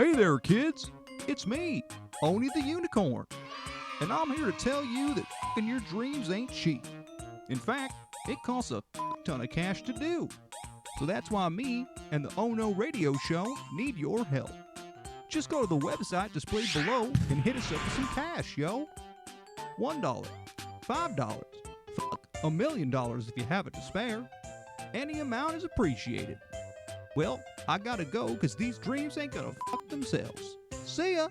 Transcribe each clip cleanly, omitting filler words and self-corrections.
Hey there, kids. It's me, Oni the Unicorn. And I'm here to tell you that f***ing your dreams ain't cheap. In fact, it costs a ton of cash to do. So that's why me and the Ohno radio show need your help. Just go to the website displayed below and hit us up with some cash, yo. $1, $5, $1 million if you have it to spare. Any amount is appreciated. Well, I gotta go because these dreams ain't gonna fuck themselves. See ya!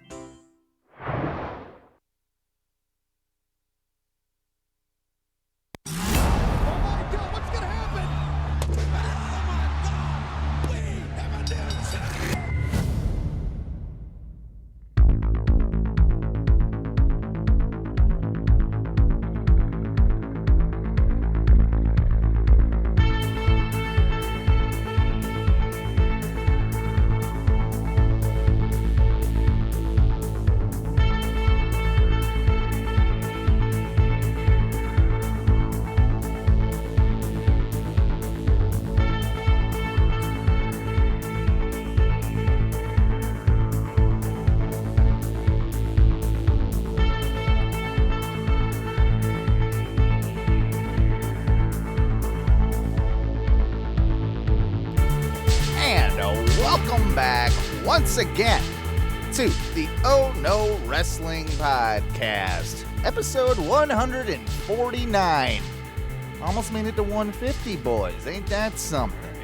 Once again to the Ohno Wrestling Podcast, episode 149. Almost made it to 150, boys. Ain't that something?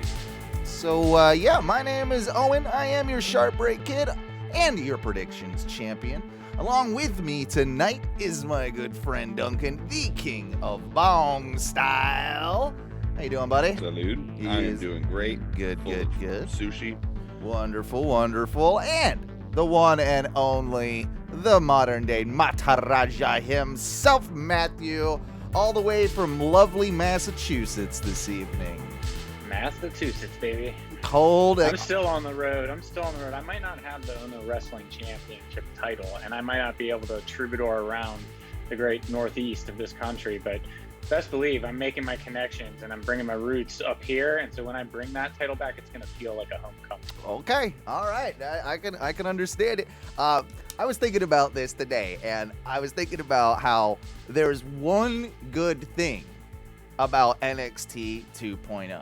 So, yeah, my name is Owen. I am your Sharp Break Kid and your predictions champion. Along with me tonight is my good friend Duncan, the king of Bong Style. How you doing, buddy? Salute. I am doing great. Good. Sushi. Wonderful. And the one and only, the modern day Mataraja himself, Matthew, all the way from lovely Massachusetts this evening. Massachusetts, baby. Cold. I'm still on the road. I might not have the Ohno Wrestling Championship title, and I might not be able to troubadour around the great northeast of this country, but best believe I'm making my connections and I'm bringing my roots up here, and so when I bring that title back, it's going to feel like a homecoming. Okay, all right, I can understand it. I was thinking about this today, and I was thinking about how there's one good thing about NXT 2.0.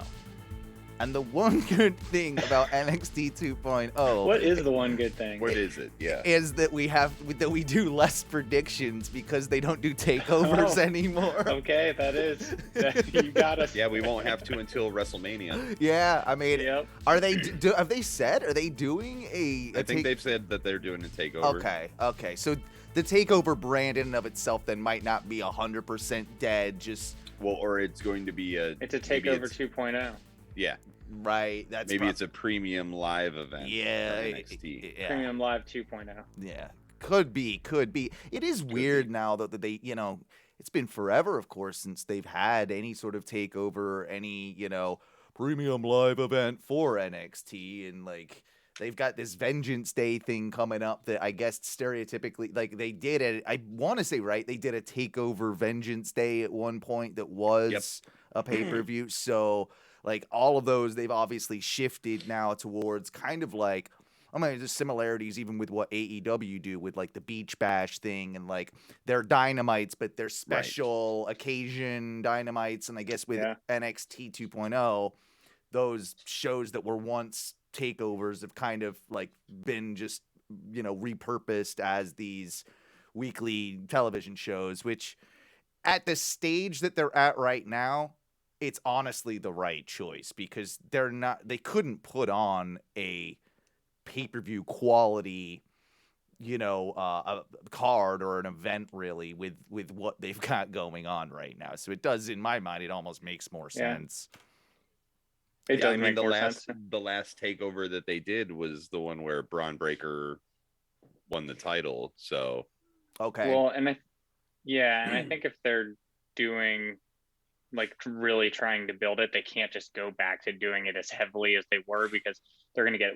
And the one good thing about NXT 2.0. What is the one good thing? What is it? Yeah. Is that we do less predictions because they don't do takeovers anymore. Okay, you got us. Yeah, we won't have to until WrestleMania. Yeah, I mean, yep. Are they are they doing I think they've said that they're doing a takeover. Okay. So the takeover brand in and of itself then might not be 100% dead, or it's going to be it's a takeover 2.0. Yeah. Right. It's a premium live event. Yeah. NXT. Yeah. Premium Live 2.0. Yeah. Could be. It is weird now that they, it's been forever, of course, since they've had any sort of takeover, any, premium live event for NXT, and they've got this Vengeance Day thing coming up that I guess stereotypically, they did it. I want to say, right, they did a takeover Vengeance Day at one point that was a pay-per-view. So, all of those, they've obviously shifted now towards kind of there's similarities even with what AEW do with the Beach Bash thing and their dynamites, but they're special occasion dynamites. And I guess with NXT 2.0, those shows that were once takeovers have kind of been just, repurposed as these weekly television shows, which at the stage that they're at right now, it's honestly the right choice because they couldn't put on a pay-per-view quality, a card or an event really with what they've got going on right now. So it does, in my mind, it almost makes more sense. It does make more sense. The last takeover that they did was the one where Braun Breaker won the title. So okay. Well, and I think if they're doing really trying to build it, they can't just go back to doing it as heavily as they were because they're going to get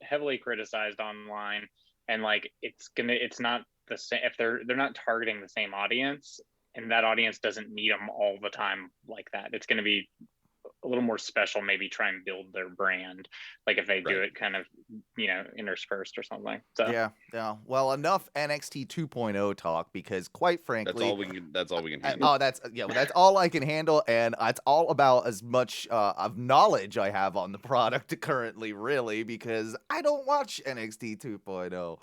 heavily criticized online, and it's not the same if they're not targeting the same audience, and that audience doesn't need them all the time like that. It's going to be a little more special, maybe try and build their brand, like if they do Right. it kind of, interspersed or something. So Yeah. Well, enough NXT 2.0 talk, because quite frankly, That's all we can handle. that's all I can handle, and it's all about as much of knowledge I have on the product currently, really, because I don't watch NXT 2.0.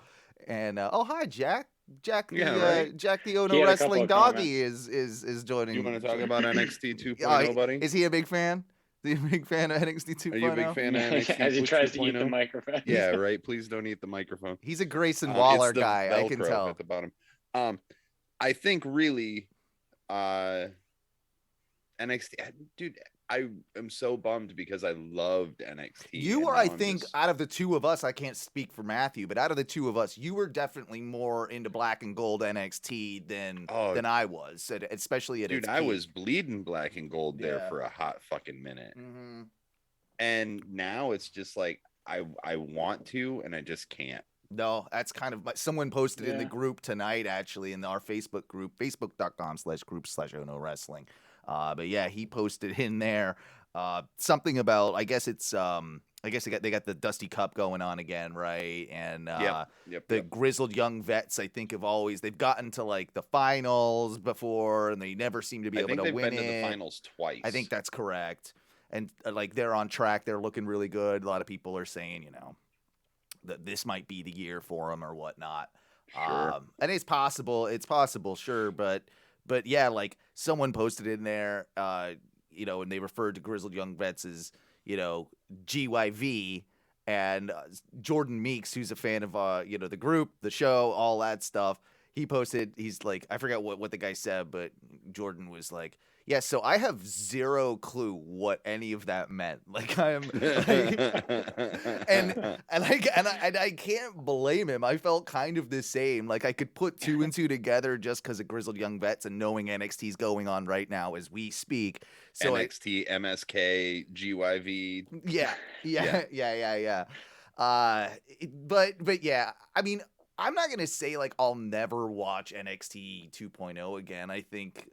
And hi, Jack. Jack the Yeah, right. Jack the He Ono had a Wrestling couple of Doggy is joining. You want to talk about NXT 2.0, buddy? Is he a big fan? Is he a big fan of NXT 2.0? Are you a big fan of NXT as he tries to eat the 2.0? microphone. Yeah, right. Please don't eat the microphone. He's a Grayson Waller It's the guy, I can Velcro tell. at the bottom. I think really, NXT, dude. I am so bummed because I loved NXT. You were, I think, out of the two of us, I can't speak for Matthew, but out of the two of us, you were definitely more into black and gold NXT than I was, especially at its I peak. was bleeding black and gold there Yeah. for a hot fucking minute. Mm-hmm. And now it's just like I want to, and I just can't. No, that's kind of, someone posted in the Yeah. group tonight, actually, in our Facebook group, facebook.com/group/Ohno Wrestling. But yeah, he posted in there something about, I guess it's I guess they got the Dusty Cup going on again, right? And the grizzled young vets, I think, they've gotten to like the finals before, and they never seem to be able to win been it. to the finals twice. I think that's correct. And like they're on track, they're looking really good. A lot of people are saying, that this might be the year for them or whatnot. Sure. And it's possible, sure, but yeah, like someone posted in there, and they referred to grizzled young vets as, GYV, and Jordan Meeks, who's a fan of the group, the show, all that stuff. He posted, he's like, I forgot what the guy said, but Jordan was like, yeah, so I have zero clue what any of that meant. Like I'm like, and I can't blame him. I felt kind of the same. Like I could put two and two together just because of grizzled young vets and knowing NXT's going on right now as we speak. So NXT, MSK, GYV. Yeah. But yeah, I mean, I'm not gonna say like I'll never watch NXT 2.0 again. I think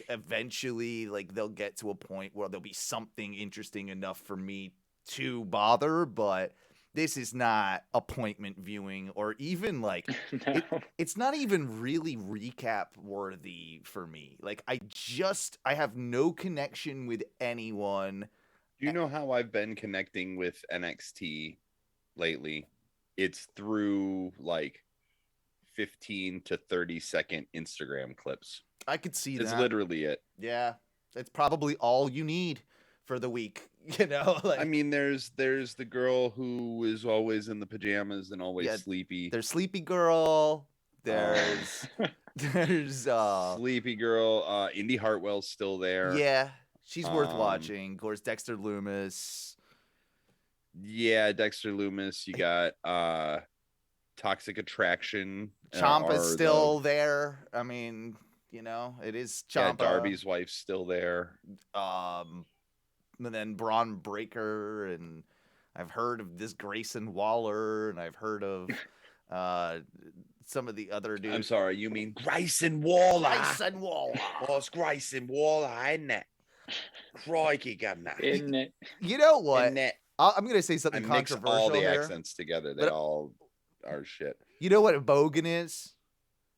eventually like they'll get to a point where there'll be something interesting enough for me to bother, but this is not appointment viewing or even like No. it's not even really recap worthy for me. Like I have no connection with anyone. Do you know how I've been connecting with NXT lately? It's through like 15 to 30-second Instagram clips. I could see It's that. literally it. Yeah. It's probably all you need for the week, Like I mean, there's the girl who is always in the pajamas and always sleepy. There's Sleepy Girl. There's Sleepy Girl. Indy Hartwell's still there. Yeah, she's worth watching. Of course, Dexter Loomis. Yeah, Dexter Loomis. You got Toxic Attraction. Ciampa's still there. I mean, it is Ciampa. Yeah, Darby's wife's still there. And then Braun Breaker, and I've heard of this Grayson Waller, and I've heard of some of the other dudes. I'm sorry, you mean Grayson Waller? Grayson Waller. Oh, it's Grayson Waller, isn't it? Crikey, governor. Isn't it? You know what? Isn't it? I'm going to say something I mix controversial all the here. accents together. They all are shit. You know what a Bogan is?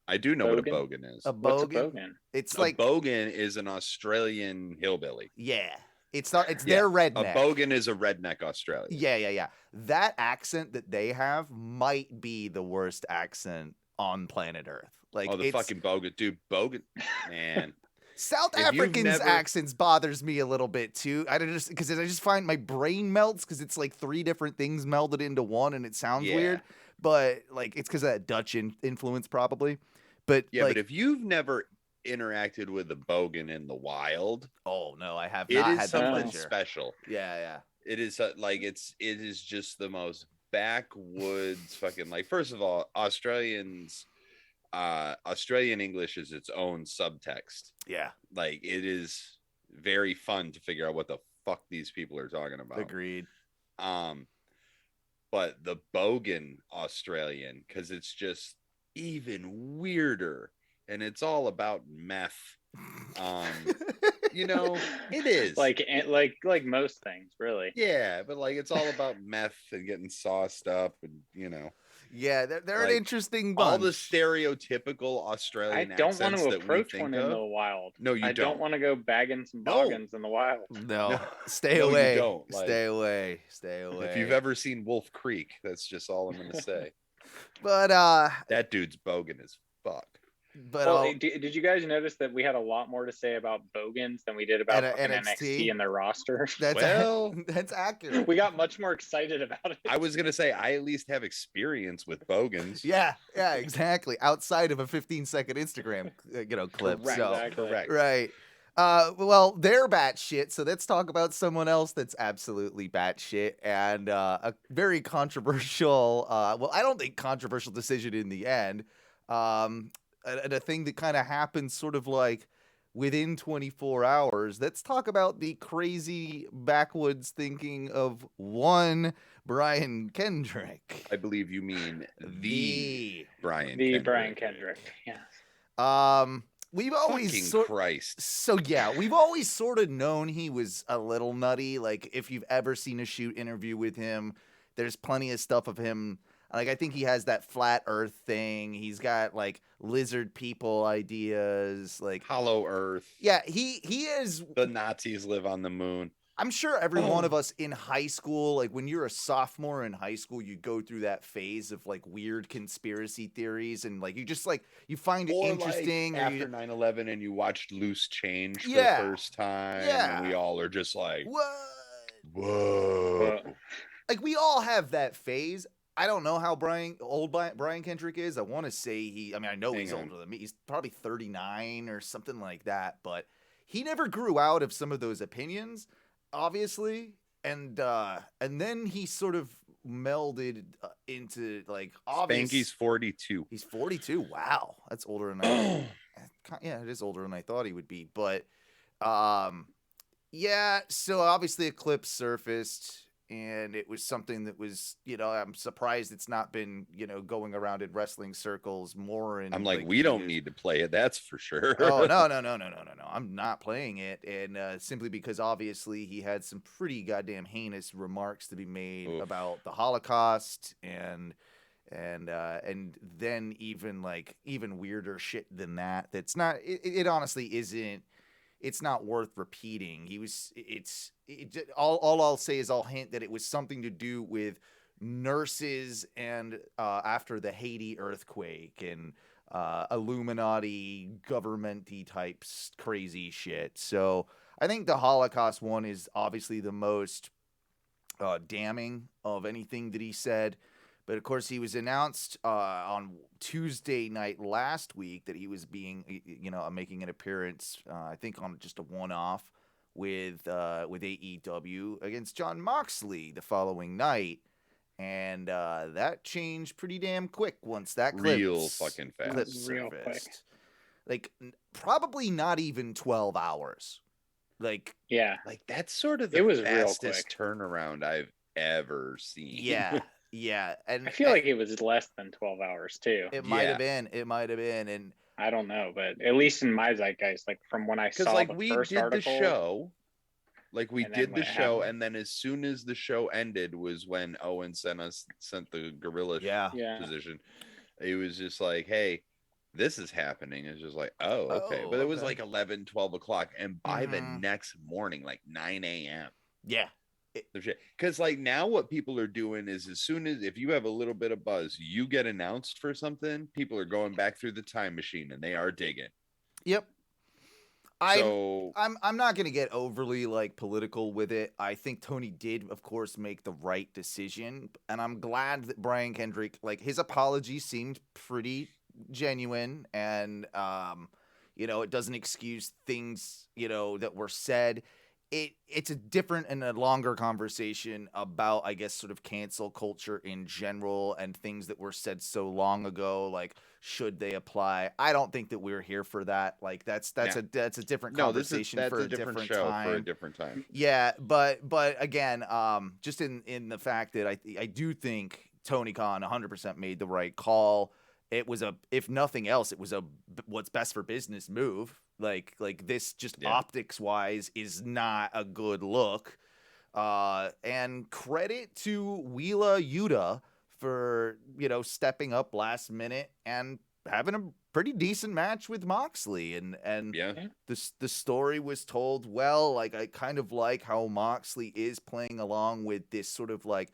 I do know what a Bogan is. A What's a Bogan? Bogan? It's A like Bogan is an Australian hillbilly. yeah. It's not. It's their redneck. A Bogan is a redneck Australian. Yeah. That accent that they have might be the worst accent on planet Earth. Like the fucking Bogan, dude. Bogan, man. South If you've Africans' never- accents bothers me a little bit too. I just find my brain melts because it's like three different things melded into one, and it sounds weird. But like it's because of that Dutch influence, probably. But Yeah, like, but if you've never interacted with a Bogan in the wild, oh no, I have it not is had the something pleasure. special. Yeah. It is it is just the most backwoods fucking, like, first of all, Australian English is its own subtext. Yeah, Like, it is very fun to figure out what the fuck these people are talking about. agreed. But the Bogan Australian, because it's just even weirder, and it's all about meth. You know, it is. like most things, really. Yeah, but like it's all about meth and getting sauced up, and you know. Yeah, they're Like, an interesting bunch. All the stereotypical I Australian don't want accents to that we approach think one of. in the wild. No, you I don't don't. want to go bagging some No. boggans in the wild. No, No. stay No, you away. don't. Like, Stay away. Stay away. If you've ever seen Wolf Creek, that's just all I'm gonna say. But That dude's bogan as fuck. but Well, did you guys notice that we had a lot more to say about Bogans than we did about fucking NXT and their roster? that's accurate. We got much more excited about it. I was gonna say I at least have experience with bogans. Yeah, exactly. Outside of a 15-second Instagram, clip. Correct. So, Exactly. Correct. right. Well, they're batshit, so let's talk about someone else that's absolutely batshit and a very controversial. Well, I don't think controversial decision in the end. And a thing that kind of happened sort of like within 24 hours. Let's talk about the crazy backwoods thinking of one Brian Kendrick. I believe you mean the Brian. The Kendrick. Brian Kendrick. Yeah. We've always Fucking Christ. So yeah, we've always sort of known he was a little nutty. Like if you've ever seen a shoot interview with him, there's plenty of stuff of him. Like I think he has that flat Earth thing. He's got like lizard people ideas, like Hollow Earth. yeah. He is. The Nazis live on the moon. I'm sure every one of us in high school, like when you're a sophomore in high school, you go through that phase of like weird conspiracy theories and like you just like you find it Or interesting. like or after you, 9/11 and you watched Loose Change for Yeah. the first time, Yeah. and we all are just like, what? whoa. Like we all have that phase. I don't know how Brian Kendrick is. I want to say I know he's older than me. He's probably 39 or something like that, but he never grew out of some of those opinions, obviously. And then he sort of melded into like obvious. Spanky's 42. He's 42. Wow. That's older than I yeah, it is older than I thought he would be, but yeah, so obviously a clip surfaced. And it was something that was, I'm surprised it's not been, going around in wrestling circles more. I'm like, we don't need to play it. That's for sure. Oh, no. I'm not playing it. And simply because obviously he had some pretty goddamn heinous remarks to be made about the Holocaust and then even weirder shit than that. That's not, it honestly isn't. It's not worth repeating. All I'll say is I'll hint that it was something to do with nurses and after the Haiti earthquake and Illuminati government-y types crazy shit. So I think the Holocaust one is obviously the most damning of anything that he said. But of course, he was announced on Tuesday night last week that he was making an appearance, I think on just a one-off with AEW against Jon Moxley the following night, and that changed pretty damn quick once that real fucking fast, clip real quick. surfaced. Like probably not even 12 hours. Like that's sort of It was the real fastest turnaround I've ever seen. Yeah. Yeah, and I feel like it was less than 12 hours too. It might have been. It might have been, and I don't know, but at least in my zeitgeist, like from when I saw the first article, we did the show, and then as soon as the show ended was when Owen sent the gorilla position. It was just like, hey, this is happening. It's just like, oh, okay. But it was like 11, 12 o'clock, and by the next morning, like 9 a.m. Yeah. Because like now what people are doing is as soon as if you have a little bit of buzz, you get announced for something, people are going back through the time machine and they are digging. Yep. I'm not gonna get overly like political with it. I think Tony did, of course, make the right decision, and I'm glad that Brian Kendrick, like his apology seemed pretty genuine, and it doesn't excuse things that were said. It's a different and a longer conversation about, I guess, sort of cancel culture in general and things that were said so long ago, like should they apply? I don't think that we're here for that. Like that's a different conversation for a different show time. for a different time. Yeah, but again, just in the fact that I do think Tony Khan 100% made the right call. It was if nothing else, it was what's best for business move. Like this just optics wise is not a good look. And credit to Wheeler Yuta for, stepping up last minute and having a pretty decent match with Moxley. And the story was told well. Like, I kind of like how Moxley is playing along with this sort of like,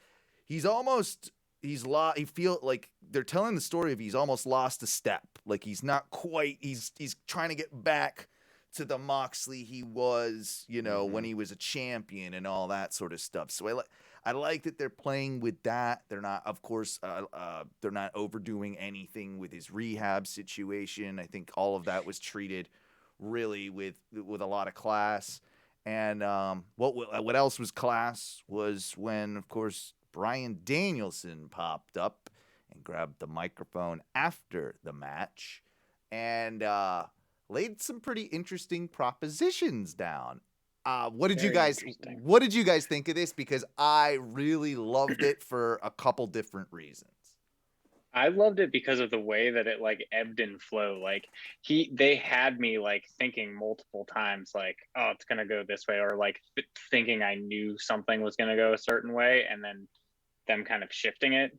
he feel like they're telling the story of he's almost lost a step. Like, he's not quite, he's trying to get back to the Moxley he was, when he was a champion and all that sort of stuff. So I like that they're playing with that. They're not, of course, they're not overdoing anything with his rehab situation. I think all of that was treated really with a lot of class. And what else was class was when, of course, Brian Danielson popped up and grabbed the microphone after the match and laid some pretty interesting propositions down. What did you guys think of this? Because I really loved it for a couple different reasons. I loved it because of the way that it like ebbed and flowed. Like they had me like thinking multiple times, like, oh, it's gonna go this way, or like thinking I knew something was gonna go a certain way, and then them kind of shifting it.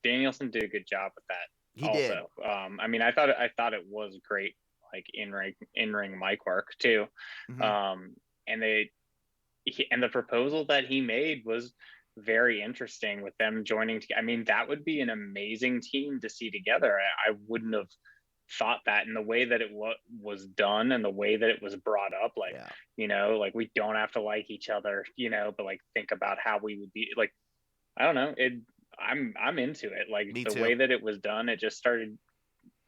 Danielson did a good job with that. He did. I mean, I thought it was great, like in ring mic work too. Mm-hmm. And the proposal that he made was very interesting with them joining. I mean, that would be an amazing team to see together. I wouldn't have thought that, in the way that it was done and the way that it was brought up. Like, like we don't have to like each other, but like think about how we would be like. I don't know. I'm into it. Like the way that it was done, it just started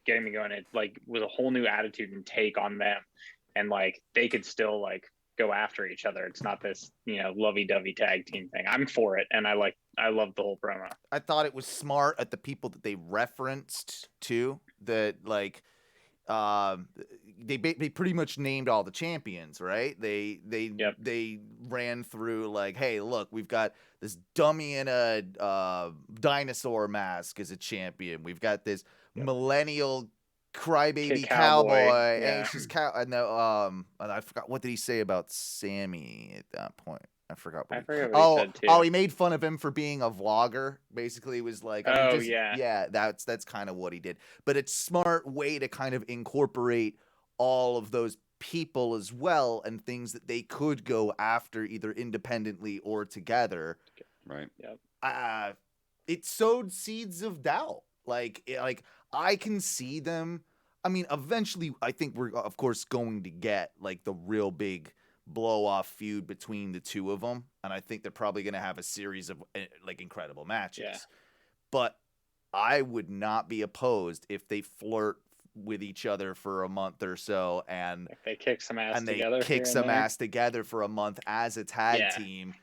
getting me going. It like was a whole new attitude and take on them, and like they could still like go after each other. It's not this, lovey-dovey tag team thing. I'm for it, and I love the whole promo. I thought it was smart at the people that they referenced too. That like, they pretty much named all the champions, right? They ran through like, hey, look, we've got this dummy in a dinosaur mask as a champion. We've got this millennial crybaby cowboy, anxious cow. And I forgot, what did he say about Sammy at that point? I forgot what he said too. He made fun of him for being a vlogger. Basically, was like, that's kind of what he did. But it's a smart way to kind of incorporate all of those people as well, and things that they could go after either independently or together. Right. Yep. It sowed seeds of doubt. Like I can see them. I mean, eventually, I think we're of course going to get like the real big blow-off feud between the two of them, and I think they're probably going to have a series of like incredible matches. Yeah. But I would not be opposed if they flirt with each other for a month or so, and if they kick some ass together for a month as a tag team,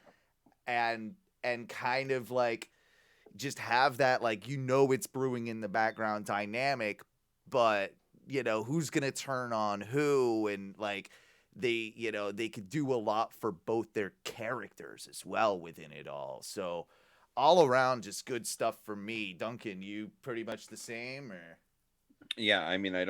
and kind of like just have that, like, it's brewing in the background dynamic, but who's gonna turn on who, and like they could do a lot for both their characters as well within it all. So all around, just good stuff for me. Duncan, you pretty much the same, or? Yeah, I mean, I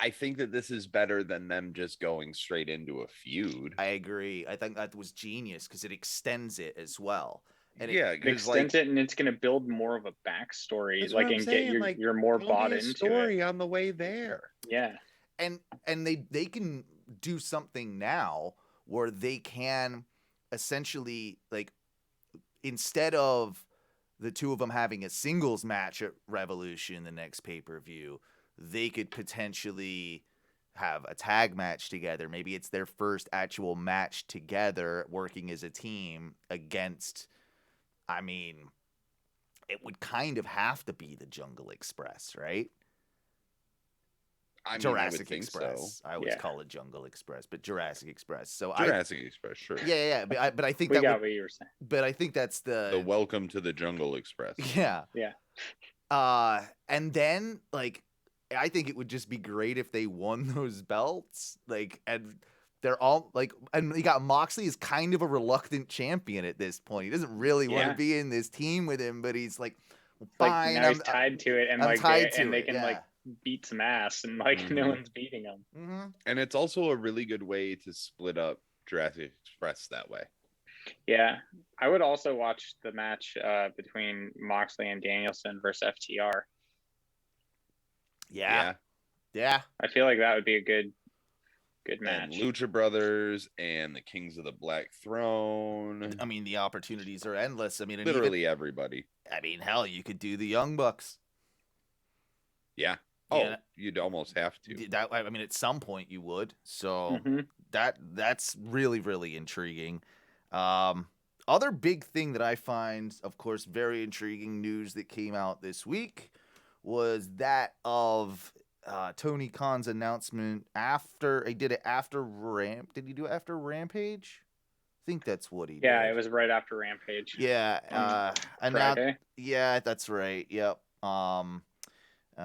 think that this is better than them just going straight into a feud. I agree. I think that was genius because it extends it as well. And it extends it, and it's going to build more of a backstory, get you're more bought into story on the way there. Yeah. And they can do something now where they can essentially, like, instead of the two of them having a singles match at Revolution, the next pay-per-view, they could potentially have a tag match together. Maybe it's their first actual match together working as a team against, I mean, it would kind of have to be the Jungle Express, right? Jurassic Express. So. I always call it Jungle Express, but Jurassic Express. So Jurassic Express, sure. Yeah. But I think what you were saying. But I think that's the Welcome to the Jungle Express. Yeah. Yeah. And then like, I think it would just be great if they won those belts. Like, and they're all like, and you got Moxley is kind of a reluctant champion at this point. He doesn't really want to be in this team with him, but he's like, fine. Like, now he's tied to it, and I'm like, tied to and they it, can like beat some ass, and like no one's beating them. Mm-hmm. And it's also a really good way to split up Jurassic Express that way. Yeah, I would also watch the match between Moxley and Danielson versus FTR. Yeah. I feel like that would be a good match. And Lucha Brothers and the Kings of the Black Throne. I mean, the opportunities are endless. I mean, literally everybody. I mean, hell, you could do the Young Bucks. Yeah. Oh, you'd almost have to. I mean, at some point you would. So that's really, really intriguing. Other big thing that I find, of course, very intriguing news that came out this week was that of Tony Khan's announcement after he did it after Did he do it after Rampage? I think that's what he did. Yeah, it was right after Rampage. Yeah. Friday. Yeah, that's right. Yep.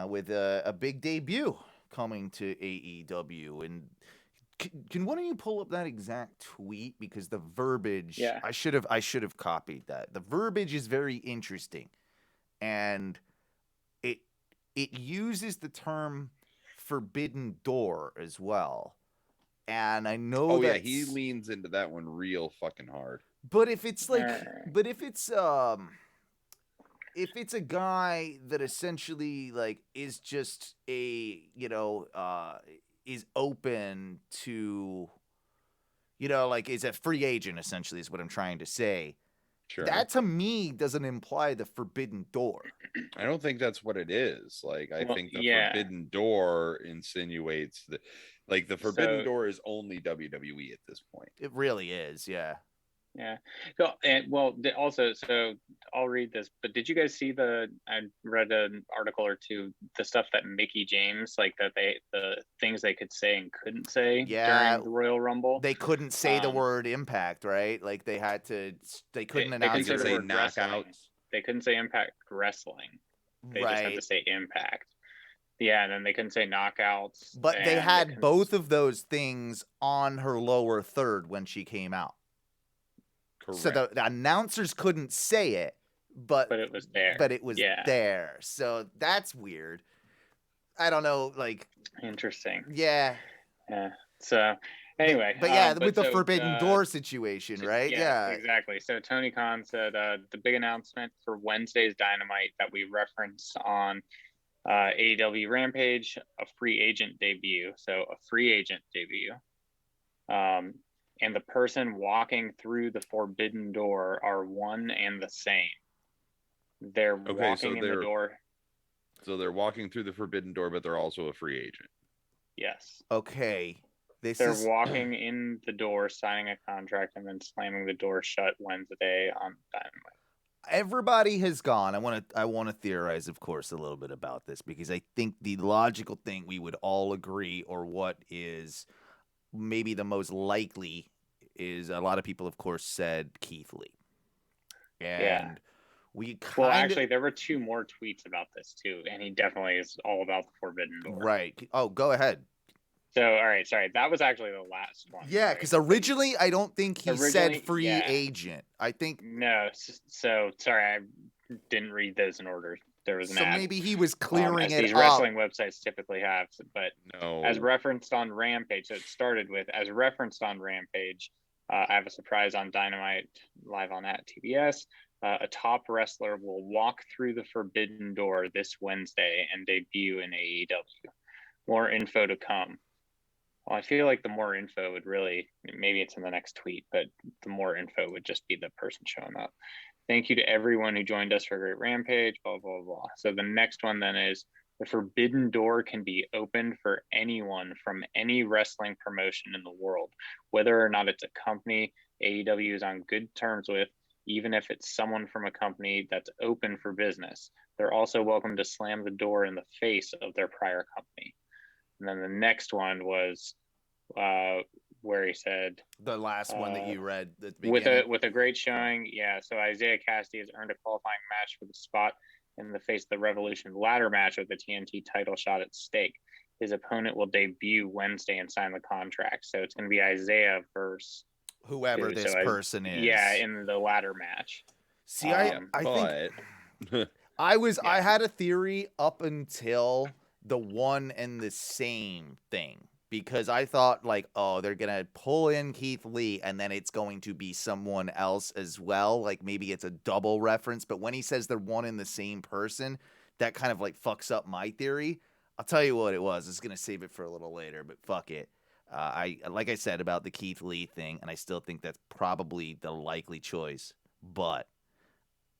With a big debut coming to AEW. And can one of you pull up that exact tweet, because the verbiage? Yeah. I should have copied that. The verbiage is very interesting, and it uses the term "forbidden door" as well. And I know. Oh yeah, he leans into that one real fucking hard. But if it's like, if it's a guy that essentially like is just a, is open to, like is a free agent essentially is what I'm trying to say. Sure. That to me doesn't imply the forbidden door. I don't think that's what it is. Like, I think the forbidden door insinuates that, like, the forbidden door is only WWE at this point. It really is, yeah. Yeah. So, so I'll read this, but did you guys see I read an article or two, the stuff that Mickey James, like the things they could say and couldn't say during the Royal Rumble? They couldn't say the word Impact, right? Like they couldn't announce it. They couldn't say knockouts. They couldn't say Impact Wrestling. They just had to say Impact. Yeah, and then they couldn't say knockouts. But they had both of those things on her lower third when she came out. Correct. So the announcers couldn't say it, but it was there. But it was there. So that's weird. I don't know, like interesting. Yeah. Yeah. So anyway, with the forbidden door situation, right? Yeah, exactly. So Tony Khan said the big announcement for Wednesday's Dynamite that we referenced on AEW Rampage, a free agent debut. So a free agent debut. And the person walking through the forbidden door are one and the same. They're walking in the door. So they're walking through the forbidden door, but they're also a free agent. Yes. Okay. They're walking in the door, signing a contract, and then slamming the door shut Wednesday on Dynamite. Everybody has gone. I want to theorize, of course, a little bit about this, because I think the logical thing we would all agree, or what is maybe the most likely, is a lot of people, of course, said Keith Lee. And actually, there were two more tweets about this too, and he definitely is all about the forbidden door. Right. Oh, go ahead. So, all right, sorry, that was actually the last one. Yeah, because originally I don't think he said free agent. I think no. So sorry, I didn't read those in order. There was an ad. Maybe he was clearing it up. These wrestling websites typically have, but no. As referenced on Rampage. So it started with as referenced on Rampage. I have a surprise on Dynamite live on at TBS. A top wrestler will walk through the forbidden door this Wednesday and debut in AEW. More info to come. Well, I feel like the more info would really, maybe it's in the next tweet, but the more info would just be the person showing up. Thank you to everyone who joined us for a great Rampage, blah, blah, blah. So the next one then is the forbidden door can be opened for anyone from any wrestling promotion in the world, whether or not it's a company AEW is on good terms with, even if it's someone from a company that's open for business. They're also welcome to slam the door in the face of their prior company. And then the next one was where he said the last one that you read at the beginning. with a great showing. Yeah, so Isaiah Cassidy has earned a qualifying match for the spot in the face of the Revolution ladder match with the TNT title shot at stake. His opponent will debut Wednesday and sign the contract. So it's going to be Isaiah versus whoever this person is. Yeah, in the ladder match. See, I think I had a theory up until the one and the same thing. Because I thought, like, oh, they're going to pull in Keith Lee and then it's going to be someone else as well. Like, maybe it's a double reference. But when he says they're one and the same person, that kind of, like, fucks up my theory. I'll tell you what it was. I was going to save it for a little later, but fuck it. Like I said about the Keith Lee thing, and I still think that's probably the likely choice. But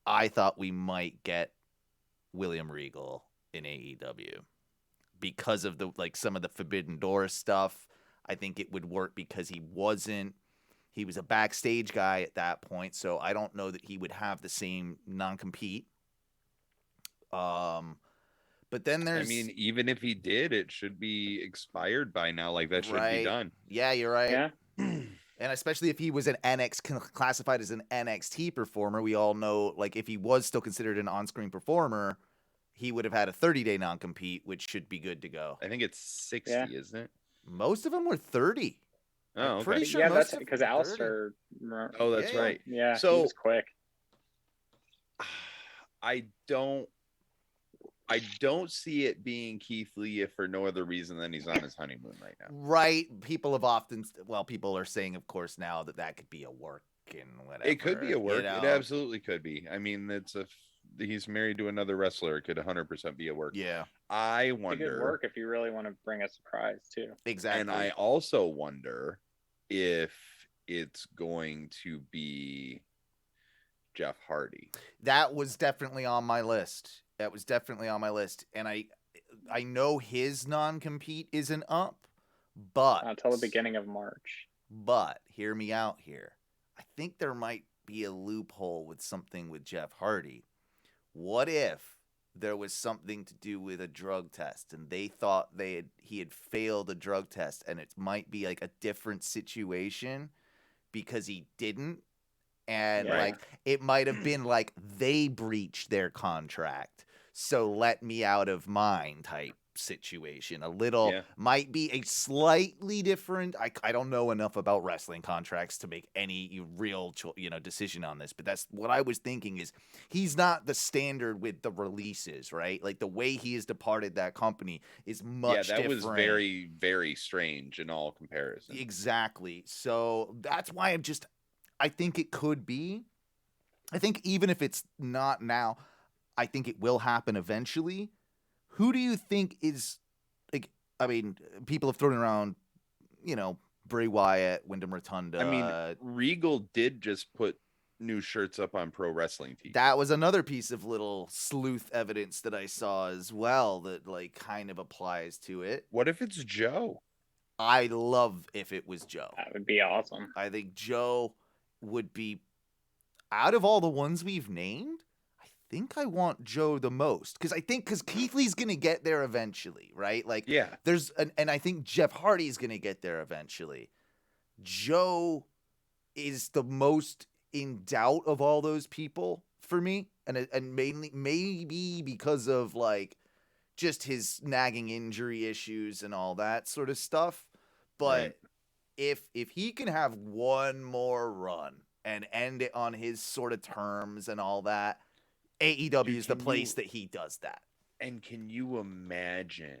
I thought we might get William Regal in AEW. Because of the some of the Forbidden Door stuff, I think it would work because he was a backstage guy at that point, so I don't know that he would have the same non-compete. But then there's, I mean, even if he did, it should be expired by now. Like, that should be done. Yeah, you're right. Yeah. And especially if he was classified as an NXT performer, we all know, like, if he was still considered an on-screen performer, he would have had a 30-day non-compete, which should be good to go. I think it's 60, isn't it? Most of them were 30. Oh, okay. Pretty sure. Yeah, that's because Alistair. Oh, that's right. Yeah, so he was quick. I don't see it being Keith Lee if for no other reason than he's on his honeymoon right now. Right. People are saying, of course, now that could be a work and whatever. It could be a work. You know? It absolutely could be. I mean, he's married to another wrestler. It could 100% be a work. Yeah. I wonder. It could work if you really want to bring a surprise too. Exactly. And I also wonder if it's going to be Jeff Hardy. That was definitely on my list. And I know his non-compete isn't up, but until the beginning of March. But hear me out here. I think there might be a loophole with something with Jeff Hardy. What if there was something to do with a drug test and they thought he had failed a drug test, and it might be like a different situation because he didn't, and like it might have been like they breached their contract, so let me out of mine type situation. Might be a slightly different. I don't know enough about wrestling contracts to make any real decision on this, but that's what I was thinking. Is he's not the standard with the releases, right? Like the way he has departed that company is much different. Was very, very strange in all comparison. Exactly. So that's why I think it could be. I think even if it's not now, I think it will happen eventually. Who do you think is, like, I mean, people have thrown around, Bray Wyatt, Wyndham Rotunda. I mean, Regal did just put new shirts up on Pro Wrestling TV. That was another piece of little sleuth evidence that I saw as well that, like, kind of applies to it. What if it's Joe? I love if it was Joe. That would be awesome. I think Joe would be, out of all the ones we've named, I think I want Joe the most because Keith Lee's gonna get there eventually, right? Like, and I think Jeff Hardy's gonna get there eventually. Joe is the most in doubt of all those people for me, and mainly maybe because of like just his nagging injury issues and all that sort of stuff. But if he can have one more run and end it on his sort of terms and all that, AEW is the place that he does that. And can you imagine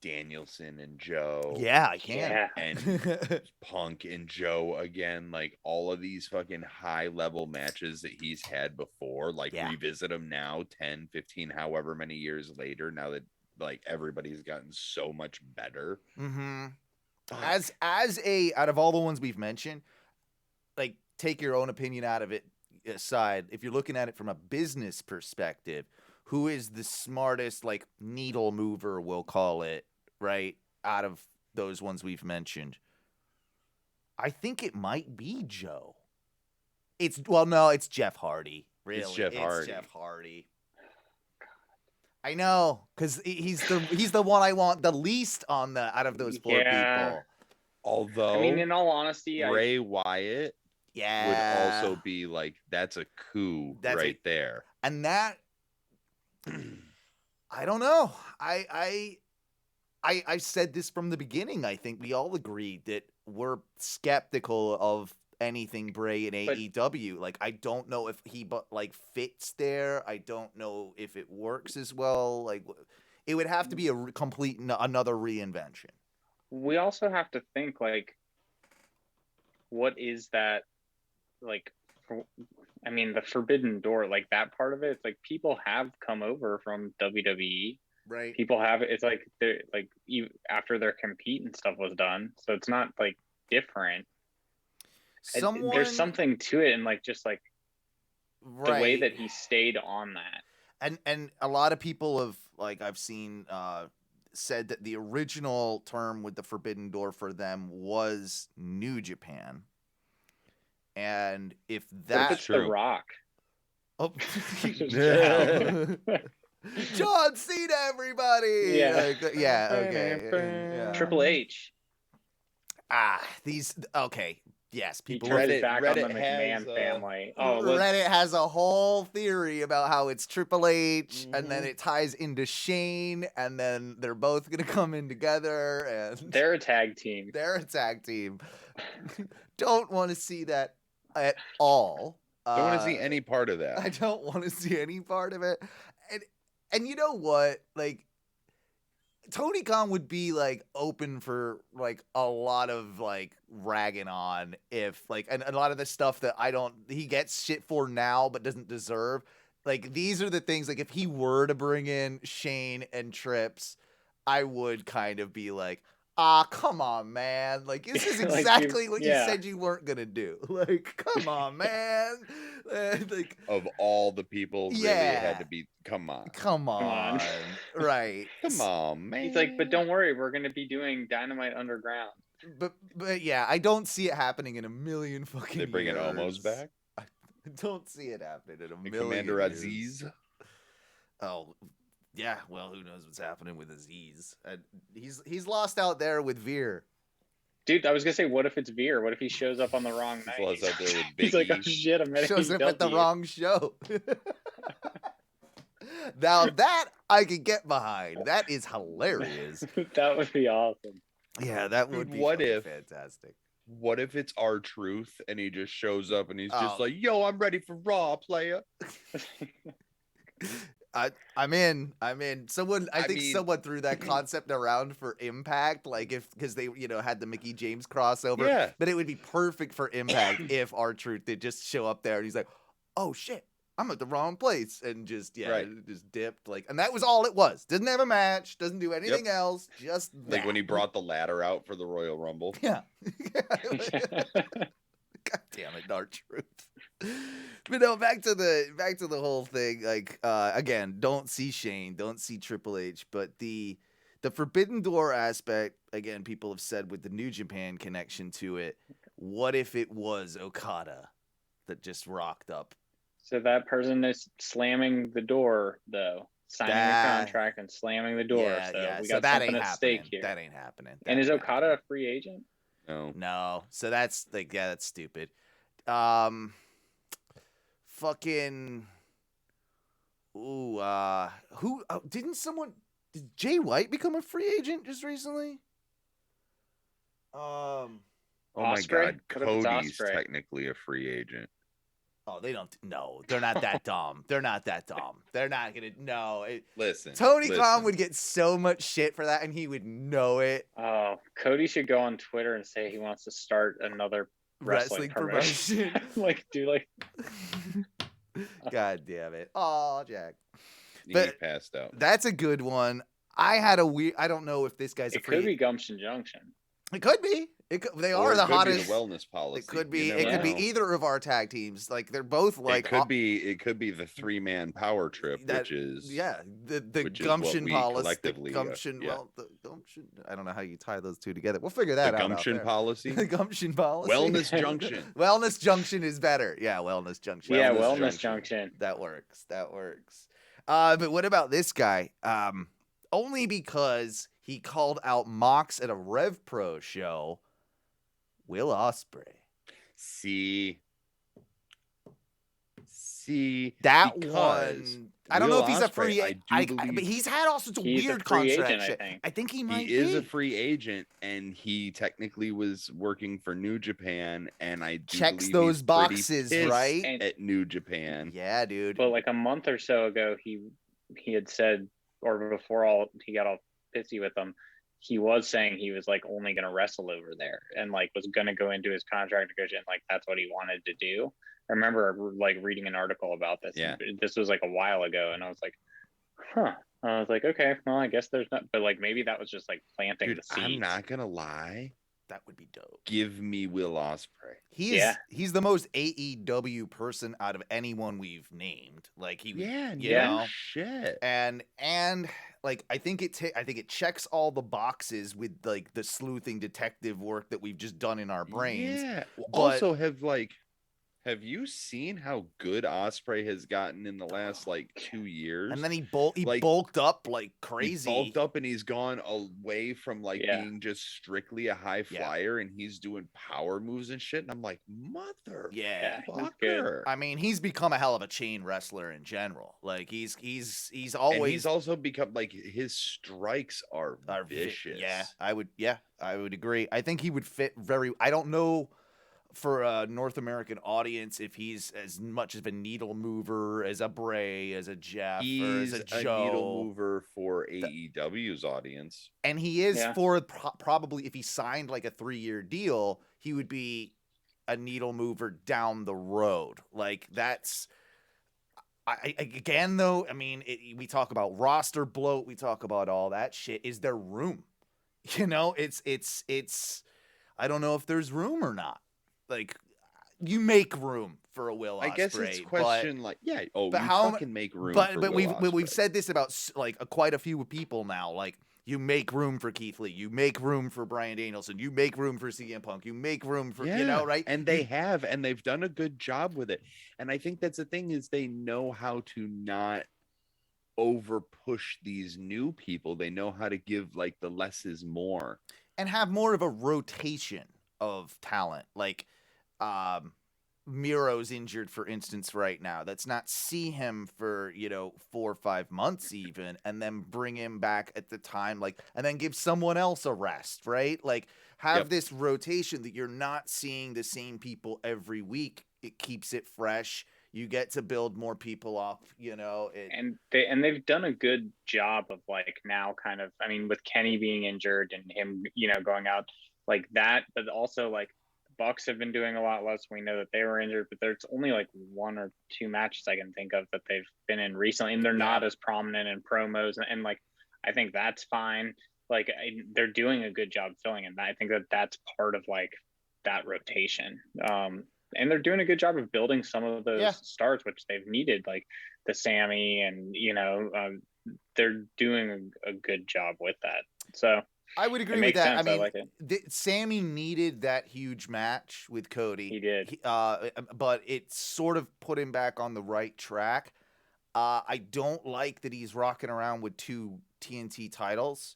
Danielson and Joe? Yeah, I can. Yeah. And Punk and Joe again, like all of these fucking high level matches that he's had before, like revisit them now 10, 15, however many years later, now that like everybody's gotten so much better. Mm-hmm. As out of all the ones we've mentioned, like, take your own opinion out of it aside, if you're looking at it from a business perspective, who is the smartest, like, needle mover, we'll call it, right, out of those ones we've mentioned? I think it might be Joe. It's Jeff Hardy. Really, it's Jeff Hardy. I know, because he's the one I want the least on out of those four people. Although, I mean, in all honesty, Bray Wyatt would also be like, that's a coup there. And that, I don't know. I said this from the beginning. I think we all agreed that we're skeptical of anything Bray in AEW. Like, I don't know if he fits there. I don't know if it works as well. Like, It would have to be a complete another reinvention. We also have to think, like, what is that, like, I mean, the Forbidden Door, like, that part of it, it's like people have come over from WWE. Right. People have, it's like, they're, like, after their compete and stuff was done. So it's not, like, different. There's something to it, and, like, just, like, the way that he stayed on that. And a lot of people have, like, I've seen said that the original term with the Forbidden Door for them was New Japan. And if that's The Rock. Oh, John Cena, everybody. Yeah. Okay. Yeah. Triple H. Okay. Yes, people Reddit back on the McMahon family. Reddit has a whole theory about how it's Triple H, and then it ties into Shane, and then they're both gonna come in together, and they're a tag team. Don't want to see that at all. Don't want to see any part of that. I don't want to see any part of it. And you know what? Like, Tony Khan would be, like, open for, like, a lot of, like, ragging on if, like, and a lot of the stuff that he gets shit for now but doesn't deserve. Like, these are the things, like, if he were to bring in Shane and Trips, I would kind of be like, come on, man. Like, this is exactly what you said you weren't going to do. Like, come on, man. Like, of all the people, really, it had to be, come on. Right. Come on, man. He's like, but don't worry, we're going to be doing Dynamite Underground. But yeah, I don't see it happening in a million fucking years. They bringing Omos back? I don't see it happening in a million Commander years. Aziz? Oh, yeah, well, who knows what's happening with Aziz? He's lost out there with Veer. Dude, I was gonna say, what if it's Veer? What if he shows up on the wrong night? Out there with He's like, oh shit, I'm at shows up at the wrong show. Now that I could get behind. That is hilarious. That would be awesome. Yeah, that would be fantastic. What if it's R-Truth and he just shows up and he's just like, yo, I'm ready for Raw, player. I'm in. Someone threw that concept around for Impact, like because they, had the Mickey James crossover. Yeah. But it would be perfect for Impact if R-Truth did just show up there and he's like, oh shit, I'm at the wrong place, and just just dipped, like, and that was all it was. Doesn't have a match, doesn't do anything else, just that. Like when he brought the ladder out for the Royal Rumble. Yeah. God damn it, R-Truth. But no, back to the whole thing. Like, again, don't see Shane, don't see Triple H, but the Forbidden Door aspect, again, people have said with the New Japan connection to it, what if it was Okada that just rocked up? So that person is slamming the door, though, signing the contract and slamming the door. We got something at stake here. That ain't happening. And is Okada a free agent? No. So that's like, that's stupid. Fucking. Ooh. Who? Did Jay White become a free agent just recently? Oh Osprey? My God, Cody's technically a free agent. Oh, they don't. No, they're not that dumb. They're not that dumb. They're not gonna. No. Listen. Tony Khan would get so much shit for that, and he would know it. Oh, Cody should go on Twitter and say he wants to start another wrestling promotion. God damn it. Oh, Jack. He passed out. That's a good one. I had a weird. I don't know if this guy's. It could be Gumption Junction. It could be. They are the hottest. The wellness policy. It could be. It could be either of our tag teams. Like, they're both like. It could be the 3-man power trip, which is the Gumption policy. The Gumption. The Gumption. I don't know how you tie those two together. We'll figure that out. Gumption policy. The Gumption policy. Wellness Junction. Wellness Junction is better. Yeah, Wellness Junction. Yeah, Wellness Junction. That works. But what about this guy? Only because he called out Mox at a Rev Pro show. Will Osprey. See that one. I don't know if he's a free agent. But he's had all sorts of weird contracts. I think he might be. He is a free agent, and he technically was working for New Japan, and I do checks those boxes, right? At New Japan. Yeah, dude. But like a month or so ago, he had said or before he got all pissy with them, he was saying he was like only going to wrestle over there and like was going to go into his contract negotiation. Like that's what he wanted to do. I remember like reading an article about this. Yeah. This was like a while ago. And I was like, huh. I was like, okay, well, I guess there's not, but like maybe that was just like planting the seeds. I'm not going to lie. That would be dope. Give me Will Ospreay. He's the most AEW person out of anyone we've named. Like you know, shit. And like I think it checks all the boxes with like the sleuthing detective work that we've just done in our brains. Yeah. Also, have you seen how good Ospreay has gotten in the last like 2 years? And then he bulked up like crazy. He bulked up and he's gone away from like being just strictly a high flyer, and he's doing power moves and shit. And I'm like, mother, fucker. I mean, he's become a hell of a chain wrestler in general. Like he's always. And he's also become like his strikes are vicious. I would agree. I think he would fit I don't know. For a North American audience, if he's as much of a needle mover as a Bray, as a Jeff, or as a Joe. A needle mover for AEW's audience. And he is for probably, if he signed like a 3-year deal, he would be a needle mover down the road. Like that's, again though, I mean, we talk about roster bloat, we talk about all that shit. Is there room? You know, it's, I don't know if there's room or not. Like, you make room for a Will Ospreay. I guess it's a question fucking make room. But we've said this about like quite a few people now. Like, you make room for Keith Lee, you make room for Brian Danielson, you make room for CM Punk, you make room for you know, right? And they've done a good job with it. And I think that's the thing is they know how to not over push these new people. They know how to give like the less is more and have more of a rotation of talent. Like Miro's injured, for instance, right now. Let's not see him for 4 or 5 months even, and then bring him back at the time, like, and then give someone else a rest, right? Like, have this rotation that you're not seeing the same people every week. It keeps it fresh. You get to build more people up, you know. And they've done a good job of like now kind of, I mean, with Kenny being injured and him, going out like that, but also like the Bucks have been doing a lot less. We know that they were injured, but there's only like 1 or 2 matches I can think of that they've been in recently, and they're not as prominent in promos. And like, I think that's fine. Like they're doing a good job filling it. I think that that's part of like that rotation. And they're doing a good job of building some of those stars, which they've needed, like the Sammy, and they're doing a good job with that. So I would agree with that. Sense. I like it. Sammy needed that huge match with Cody. He did, but it sort of put him back on the right track. I don't like that he's rocking around with 2 TNT titles.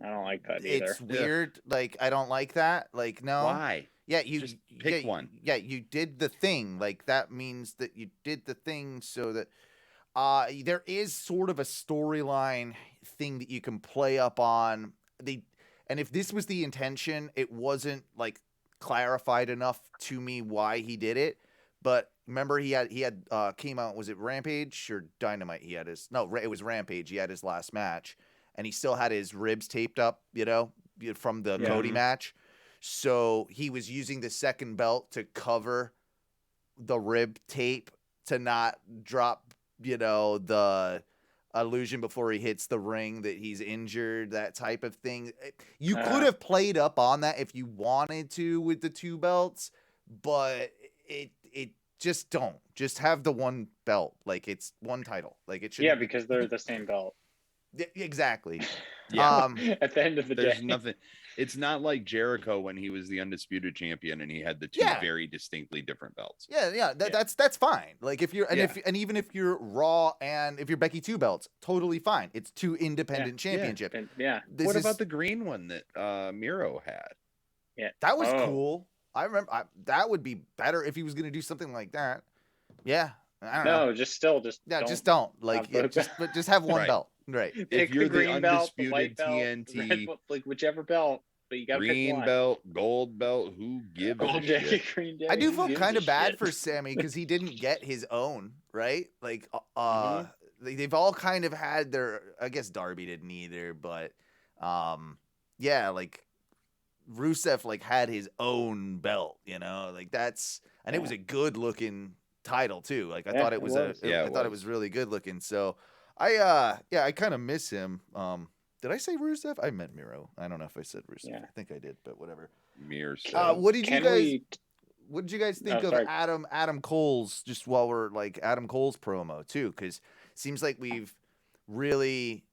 I don't like that either. It's weird. Like, I don't like that. Like, no. Why? Yeah, you just pick one. Yeah, you did the thing. Like, that means that you did the thing so that there is sort of a storyline thing that you can play up on. And if this was the intention, it wasn't like clarified enough to me why he did it. But remember, he had came out, was it Rampage or Dynamite? It was Rampage. He had his last match, and he still had his ribs taped up, from the Cody match. So he was using the second belt to cover the rib tape to not drop, the illusion before he hits the ring that he's injured, that type of thing. You could have played up on that if you wanted to with the 2 belts, but it just don't. Just have the 1 belt. Like, it's 1 title. Like, it should. Yeah, because they're the same belt. Exactly. Yeah. At the end of the day, there's nothing. It's not like Jericho when he was the undisputed champion and he had the 2 very distinctly different belts. That's fine. Like, if you're even if you're Raw and if you're Becky 2 belts, totally fine. It's 2 independent championships. What about the green one that Miro had? Yeah, that was cool. I remember that would be better if he was going to do something like that. Yeah, I don't know. Just don't like just have 1 belt. Right. If you're the undisputed TNT, like whichever belt, but you got green belt, gold belt, who gives a shit? I do feel kind of bad for Sammy because he didn't get his own, right? Like they've all kind of had their. I guess Darby didn't either, but yeah, like Rusev like had his own belt, like that's, and it was a good looking title too. Like I thought it was I thought it was really good looking. So I kind of miss him. Did I say Rusev? I meant Miro. I don't know if I said Rusev. Yeah. I think I did, but whatever. What did you guys think of Adam Cole's, just while we're like Adam Cole's promo too? Because it seems like we've really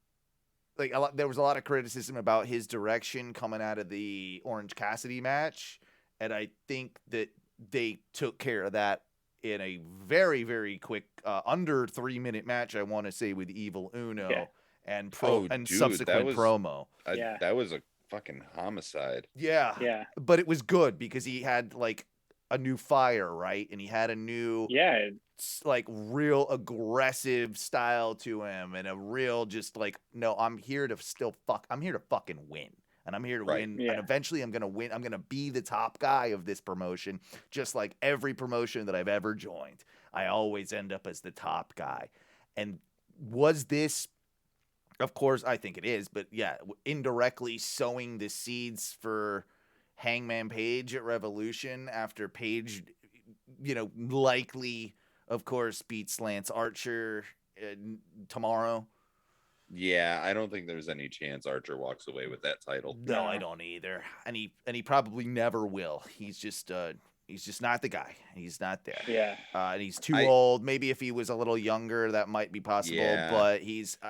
there was a lot of criticism about his direction coming out of the Orange Cassidy match, and I think that they took care of that in a very, very quick, under 3-minute match. I want to say with Evil Ohno and subsequent promo. That was a fucking homicide. Yeah. But it was good because he had like a new fire, right? And he had a new like real aggressive style to him, and a real just like, no, I'm here to fucking win. And I'm here to win. And eventually I'm going to win. I'm going to be the top guy of this promotion. Just like every promotion that I've ever joined, I always end up as the top guy. And was this, of course, I think it is, but yeah, indirectly sowing the seeds for Hangman Page at Revolution after Page, likely, of course, beats Lance Archer tomorrow. Yeah, I don't think there's any chance Archer walks away with that title. No, I don't either. And he probably never will. He's just not the guy. He's not there. Yeah. And he's too old. Maybe if he was a little younger, that might be possible. Yeah. But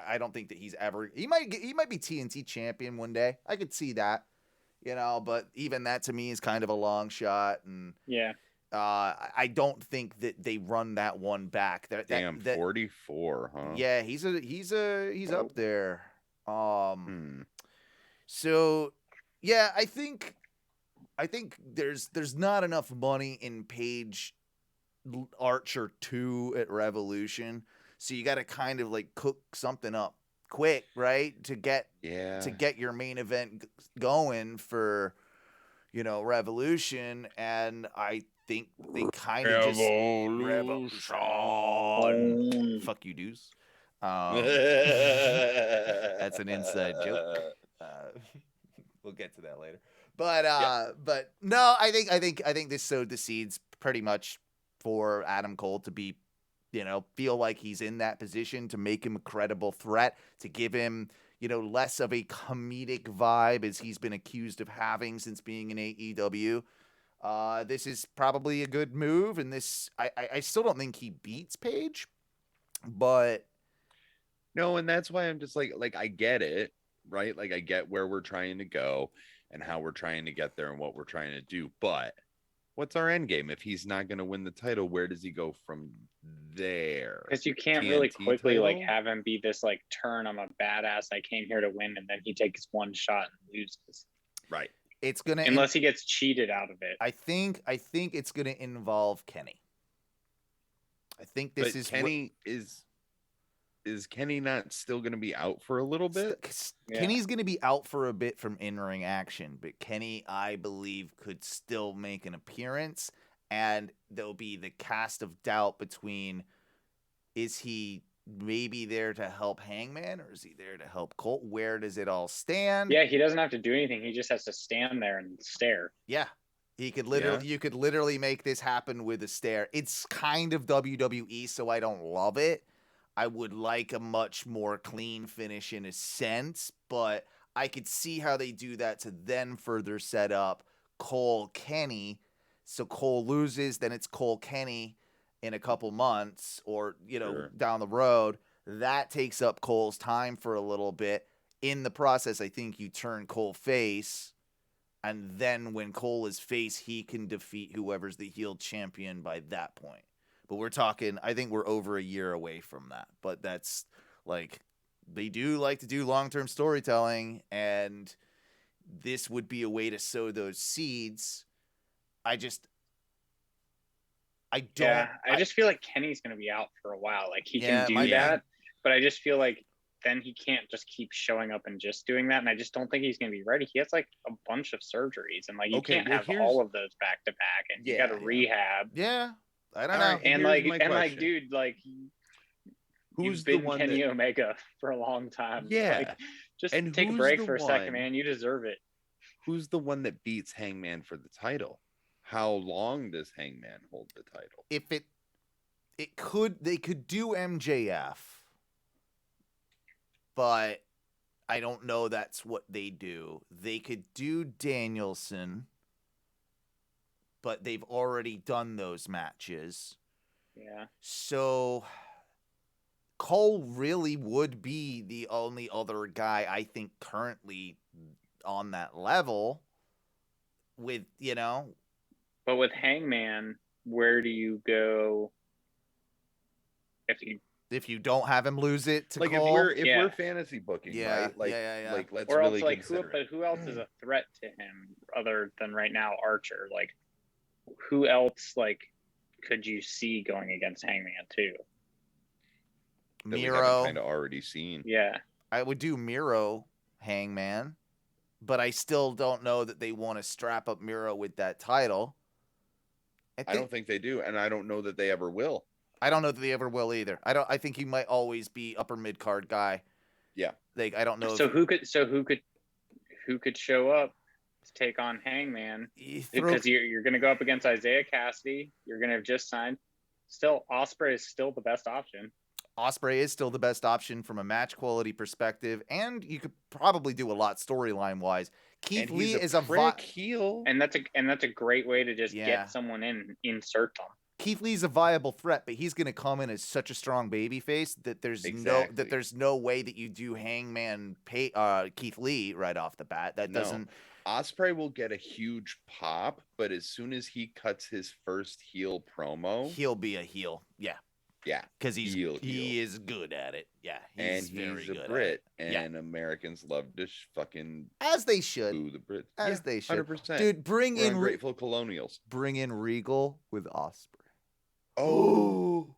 I don't think that he's ever. He might be TNT champion one day. I could see that. But even that to me is kind of a long shot. And I don't think that they run that one back. Damn, 44, huh? Yeah, he's up there. So yeah, I think there's not enough money in Page Archer 2 at Revolution. So you got to kind of like cook something up quick, right? To get your main event going for, Revolution. And I think they kind of just Revolution. Fuck you, dudes. That's an inside joke. We'll get to that later. But no, I think this sowed the seeds pretty much for Adam Cole to be, feel like he's in that position, to make him a credible threat, to give him, less of a comedic vibe as he's been accused of having since being in AEW. This is probably a good move, and I still don't think he beats Page, but no, and that's why I'm just like I get it, right? Like I get where we're trying to go and how we're trying to get there and what we're trying to do, but what's our end game? If he's not going to win the title, where does he go from there? Because you can't really quickly title? Have him be this like turn, I'm a badass, I came here to win, and then he takes one shot and loses. Right. It's gonna, unless he gets cheated out of it. I think it's gonna involve Kenny. I think this is Kenny is Kenny not still going to be out for a little bit? Kenny's going to be out for a bit from in-ring action, but Kenny, I believe, could still make an appearance, and there'll be the cast of doubt between, is he maybe there to help Hangman, or is he there to help Colt? Where does it all stand? Yeah, he doesn't have to do anything. He just has to stand there and stare. Yeah. You could literally make this happen with a stare. It's kind of WWE, so I don't love it. I would like a much more clean finish in a sense, but I could see how they do that to then further set up Cole Kenny. So Cole loses, then it's Cole Kenny in a couple months or, down the road. That takes up Cole's time for a little bit. In the process, I think you turn Cole face, and then when Cole is face, he can defeat whoever's the heel champion by that point. But we're talking, I think we're over a year away from that. But that's like, they do like to do long-term storytelling, and this would be a way to sow those seeds. I just feel like Kenny's going to be out for a while. Like, he can do that, but I just feel like then he can't just keep showing up and just doing that. And I just don't think he's going to be ready. He has like a bunch of surgeries, and like, you can't have all of those back to back, and you got to rehab. Yeah. I don't know. And like, dude, like, Who's You've been the one Kenny Omega for a long time. Yeah. Like, just And take a who's break the for a second, one- man. You deserve it. Who's the one that beats Hangman for the title? How long does Hangman hold the title? If they could do MJF, but I don't know that's what they do. They could do Danielson, but they've already done those matches. Yeah. So Cole really would be the only other guy I think currently on that level with, But with Hangman, where do you go if you don't have him lose it to like Cole? if we're fantasy booking, right? Like, like let's or really else, like, consider it. who else is a threat to him other than right now Archer? Like, who else could you see going against Hangman too? Miro, kind of already seen. Yeah, I would do Miro Hangman, but I still don't know that they want to strap up Miro with that title. I don't think they do, and I don't know that they ever will. I don't know that they ever will either. I think he might always be upper mid card guy. Yeah. Like, I don't know. Who could show up to take on Hangman? Because you're going to go up against Isaiah Cassidy. You're going to have just signed. Still, Osprey is still the best option. Osprey is still the best option from a match quality perspective, and you could probably do a lot storyline wise. Keith Lee is a heel, and that's a great way to just get someone insert them. Keith Lee's a viable threat, but he's going to come in as such a strong babyface that there's no way that you do Hangman Keith Lee right off the bat. That doesn't. Osprey will get a huge pop, but as soon as he cuts his first heel promo, he'll be a heel. Yeah. Yeah, because he is good at it. Yeah, he's a Brit, and Americans love to fucking as they should boo the Brits. As they should. 100%. Dude, bring in ungrateful colonials. Bring in Regal with Osprey. Oh,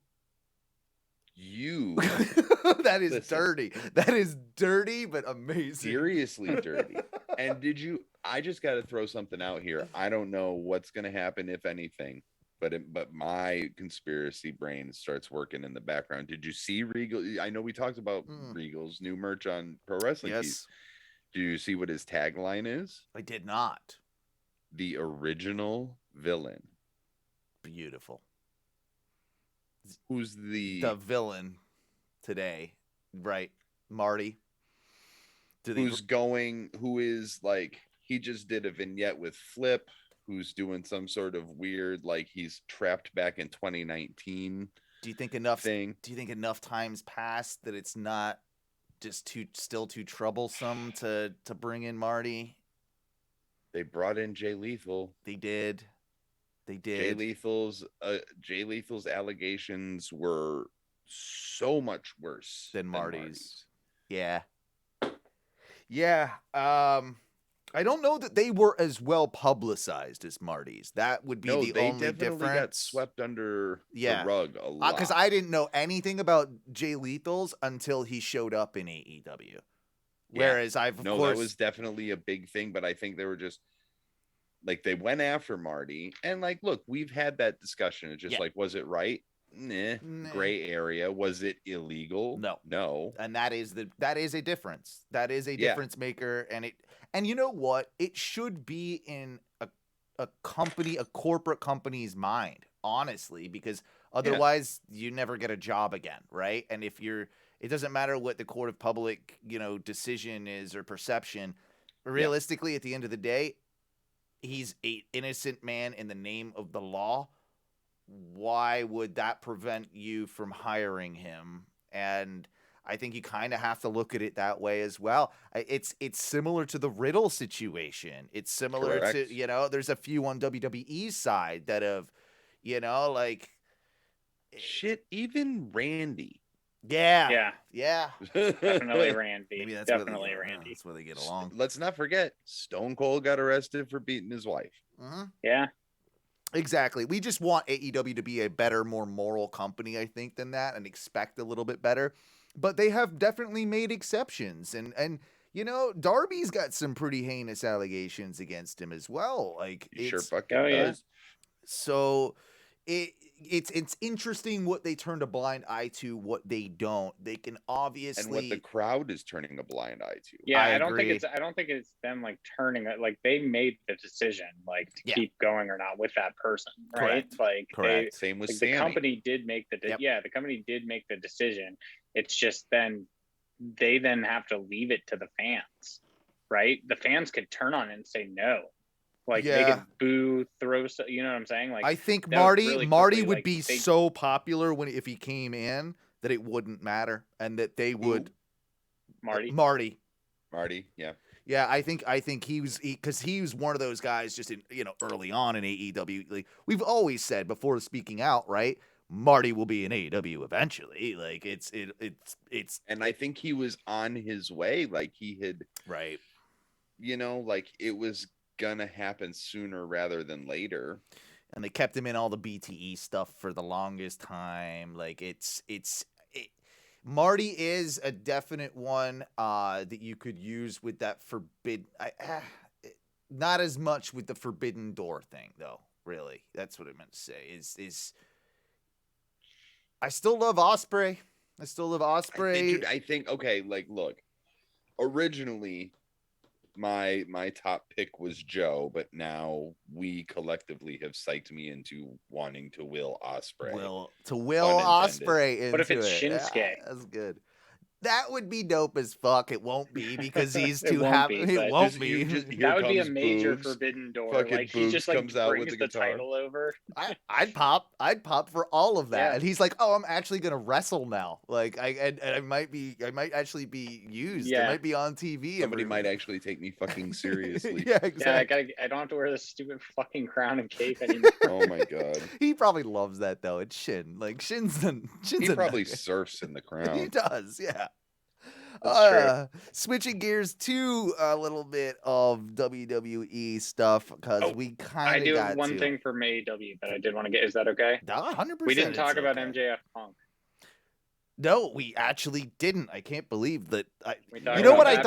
you. That is dirty. That is dirty, but amazing. Seriously dirty. And I just got to throw something out here. I don't know what's going to happen, if anything. But my conspiracy brain starts working in the background. Did you see Regal? I know we talked about Regal's new merch on Pro Wrestling Tees. Do you see what his tagline is? I did not. The original villain. Beautiful. Who's the villain today? Right, Marty. Who is like, he just did a vignette with Flip, who's doing some sort of weird, like he's trapped back in 2019. Do you think enough times passed that it's not just still too troublesome to bring in Marty? They brought in Jay Lethal. They did. Jay Lethal's allegations were so much worse than Marty's. Yeah. I don't know that they were as well publicized as Marty's. That would be the only difference. They definitely got swept under the rug a lot. Because I didn't know anything about Jay Lethal's until he showed up in AEW. Whereas that was definitely a big thing, but I think they were just like, they went after Marty, and like, look, we've had that discussion. It's just like, was it right? Nah. Gray area. Was it illegal? No. And that is a difference. That is a difference maker. And you know what? It should be in a corporate company's mind, honestly, because otherwise you never get a job again, right? And it doesn't matter what the court of public, decision is or perception. Realistically, at the end of the day, he's an innocent man in the name of the law. Why would that prevent you from hiring him? And I think you kind of have to look at it that way as well. It's similar to the Riddle situation. It's similar to, there's a few on WWE's side that have, shit, even Randy. Yeah. Definitely Randy. Maybe that's definitely Randy. That's where they get along. Let's not forget, Stone Cold got arrested for beating his wife. Mm-hmm. Yeah. Exactly. We just want AEW to be a better, more moral company, I think, than that, and expect a little bit better. But they have definitely made exceptions. And Darby's got some pretty heinous allegations against him as well. Like, he sure fucking does. So it's interesting what they turned a blind eye to, what they don't. They can obviously, and what the crowd is turning a blind eye to. Yeah, I agree. don't think it's them like turning it. Like they made the decision like to keep going or not with that person, right? Correct. Like Correct. Same with like Sammy. the company did make the the company did make the decision. It's just then they then have to leave it to the fans, right? The fans could turn on it and say no. Like they could boo, throw, you know what I'm saying? Like I think Marty would like, be so popular if he came in that it wouldn't matter, and that they would. Marty, yeah. Yeah, I think he was because he was one of those guys just in early on in AEW. Like we've always said before speaking out, right? Marty will be in AEW eventually. Like it's and I think he was on his way. Like he had like it was gonna happen sooner rather than later. And they kept him in all the BTE stuff for the longest time. Like Marty is a definite one that you could use with that not as much with the Forbidden Door thing though. Really, that's what I meant to say. Is I still love Osprey. I think okay. Like, look, originally my top pick was Joe, but now we collectively have psyched me into wanting to will Osprey. Osprey into What if it's Shinsuke? That's good. That would be dope as fuck. It won't be because he's too happy. It won't be. That would be a major Forbidden Door. Fucking like he just like comes out brings with the guitar. title over. I'd pop for all of that. And he's like, "Oh, I'm actually gonna wrestle now. Like I might actually be used. Yeah. I might be on TV. Somebody might actually take me fucking seriously." Yeah, exactly. I don't have to wear this stupid fucking crown and cape anymore. Oh my god. He probably loves that though. It's Shin. Like Shin's he probably surfs in the crown. He does. Yeah. Switching gears to a little bit of WWE stuff because we kind of I do have one thing from AEW that I did want to get. Is that okay? 100%. We didn't talk about MJF Punk. No, we actually didn't. I can't believe that. You know what I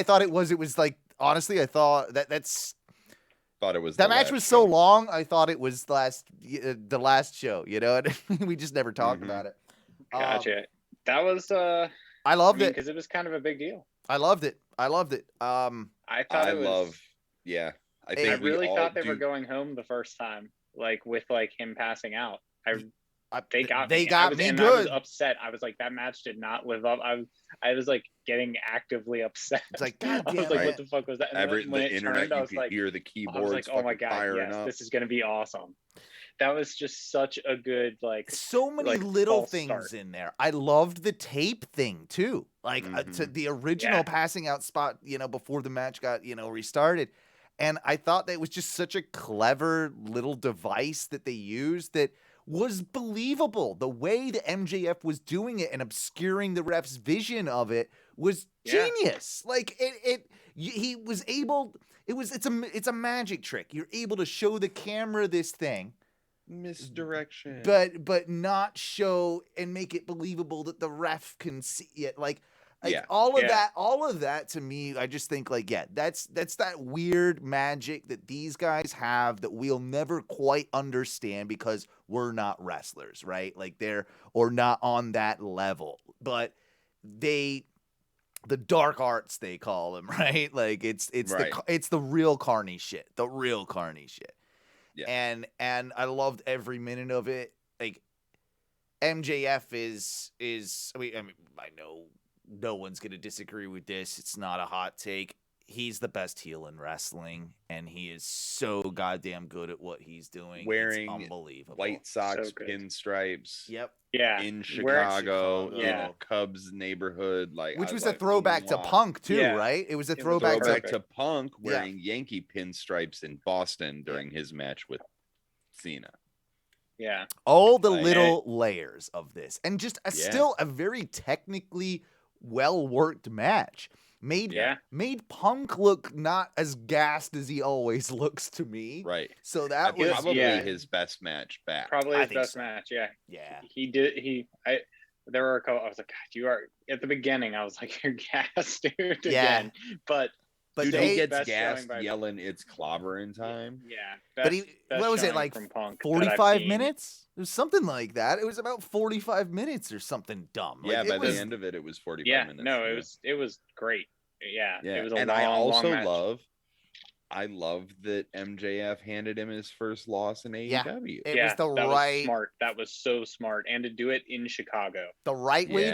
thought it was? It was like, honestly, I thought thought it was that match was so long. I thought it was the last show. You know, we just never talked about it. Gotcha. That was I loved it because it was kind of a big deal. I loved it. I really thought they were going home the first time, like with like him passing out. They got me good. I was upset. I was like, that match did not live up. I was like getting actively upset. It's like, God damn, I was like, what the fuck was that? And when it internet, turned, I was like, hear the keyboards. I was like, oh my god, yes, up. this is gonna be awesome. That was just such a good so many little things in there. I loved the tape thing too, to the original passing out spot, before the match got restarted, and I thought that was just such a clever little device that they used that was believable. The way that MJF was doing it and obscuring the ref's vision of it was genius. Like he was able. It's a magic trick. You're able to show the camera this thing. Misdirection, but not show and make it believable that the ref can see it. All of that to me, I just think that's that weird magic that these guys have that we'll never quite understand because we're not wrestlers, right? Like they're not on that level, but the dark arts they call them, right? Like it's the real carny shit, Yeah. And I loved every minute of it. Like MJF is I mean I know no one's going to disagree with this. It's not a hot take. He's the best heel in wrestling, and he is so goddamn good at what he's doing. Wearing it's unbelievable. White Sox pinstripes. Yep. Yeah. In Chicago, in Cubs neighborhood, which was a throwback to Punk too, right? It was a throwback to Punk wearing Yankee pinstripes in Boston during his match with Cena. Yeah. All the little layers of this, and just still a very technically well-worked match. Made Punk look not as gassed as he always looks to me. Right. So that was probably his best match back. Probably his best match. Yeah. Yeah. He did. There were a couple. I was like, God, you are at the beginning. I was like, you're gassed, dude. Again. But But Dude, he gets gassed by... yelling, "It's clobbering time." Yeah. But what was it, like 45 minutes? It was something like that. It was about 45 minutes or something dumb. Yeah, by the end of it, it was 45 minutes. No, it was great. Yeah. It was a and long, I also long match. I love that MJF handed him his first loss in AEW. It was was smart. That was so smart, and to do it in Chicago, the right way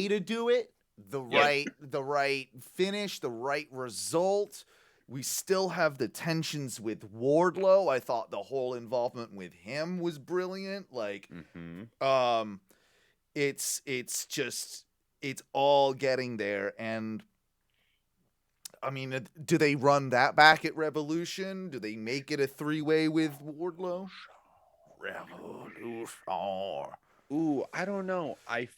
to do it, the right finish, the right result. We still have the tensions with Wardlow. I thought the whole involvement with him was brilliant. Like, it's all getting there. And I mean, do they run that back at Revolution? Do they make it a 3-way with Wardlow? Revolution. Ooh, I don't know. I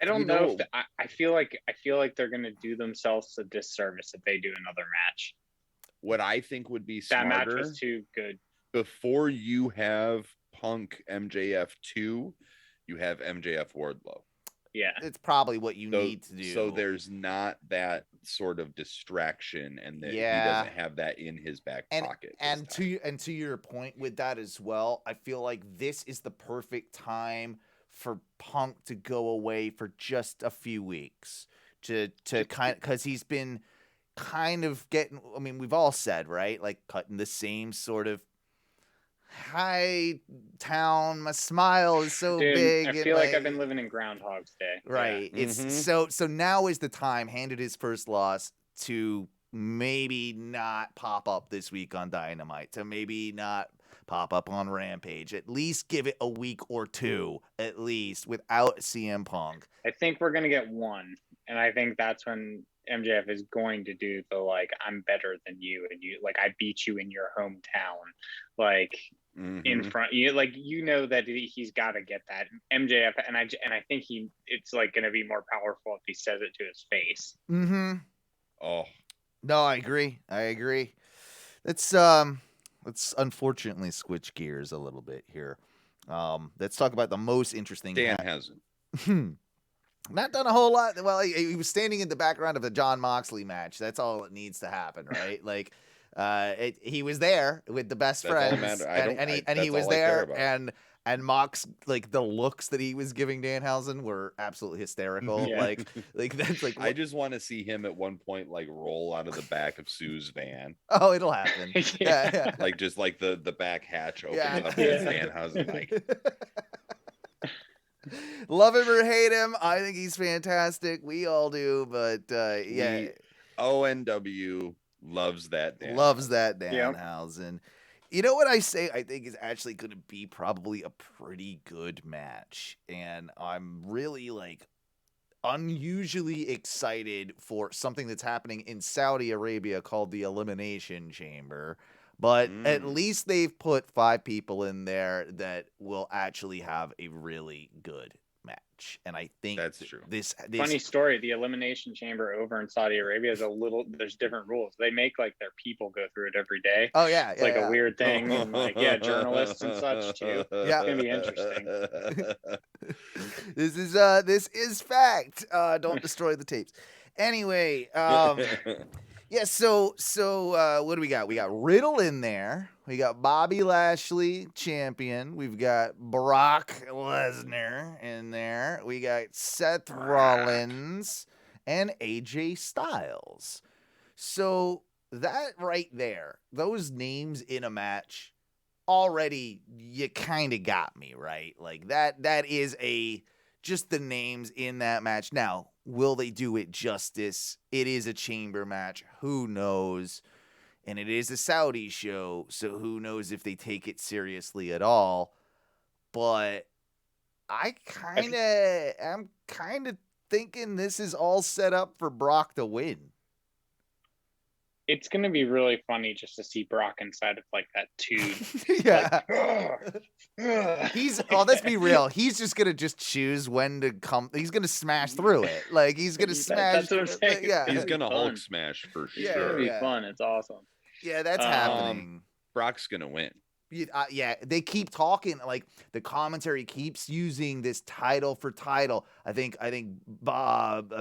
don't know. I feel like they're gonna do themselves a disservice if they do another match. What I think would be smarter. That match was too good. Before you have Punk MJF 2, you have MJF Wardlow. Yeah, it's probably what you need to do. So there's not that sort of distraction, and that he doesn't have that in his back pocket. And to your point with that as well, I feel like this is the perfect time for Punk to go away for just a few weeks to kind of, because he's been kind of getting. I mean, we've all said, right, like cutting the same sort of. Hi town, my smile is so big. I feel like I've been living in Groundhog's Day. Right. Yeah. It's so now is the time, handed his first loss, to maybe not pop up this week on Dynamite, to maybe not pop up on Rampage. At least give it a week or two, at least, without CM Punk. I think we're gonna get one, and I think that's when MJF is going to do the, like, I'm better than you, and you, like, I beat you in your hometown, like, in front you, like, you know that he's got to get that MJF, and I think it's like going to be more powerful if he says it to his face. Oh no, I agree. Let's unfortunately switch gears a little bit here. Let's talk about the most interesting. Dan hasn't. Not done a whole lot. Well, he was standing in the background of the Jon Moxley match. That's all that needs to happen, right? Like, he was there with the best friends, and he was there, and Mox, like, the looks that he was giving Danhausen were absolutely hysterical. Yeah. like that's like. I just want to see him at one point, like, roll out of the back of Sue's van. Oh, it'll happen. yeah. Like, just like the back hatch opening up with Danhausen, like. Love him or hate him, I think he's fantastic. We all do, but ONW loves that Danhausen. Loves that Danhausen. Yep. You know what I say? I think is actually going to be probably a pretty good match, and I'm really, like, unusually excited for something that's happening in Saudi Arabia called the Elimination Chamber. But at least they've put 5 people in there that will actually have a really good match. And I think that's true. This funny story, the Elimination Chamber over in Saudi Arabia is there's different rules. They make, like, their people go through it every day. Oh yeah. It's a weird thing. And, like, journalists and such too. Yeah. It's gonna be interesting. This is fact. Don't destroy the tapes. Anyway, yeah, so what do we got? We got Riddle in there. We got Bobby Lashley, champion. We've got Brock Lesnar in there. We got Seth Rollins and AJ Styles. So that right there, those names in a match, already you kind of got me, right? Like that is just the names in that match. Now, will they do it justice? It is a chamber match. Who knows? And it is a Saudi show, so who knows if they take it seriously at all. But I'm kind of thinking this is all set up for Brock to win. It's going to be really funny just to see Brock inside of, like, that tube. Yeah. Let's be real. He's just going to just choose when to come. He's going to smash through it. Like, he's going to smash. That's what I'm saying. Yeah. He's going to Hulk smash for sure. It's going to be fun. It's awesome. Yeah, that's happening. Brock's going to win. Yeah, they keep talking, like the commentary keeps using this title for title. I think Bob,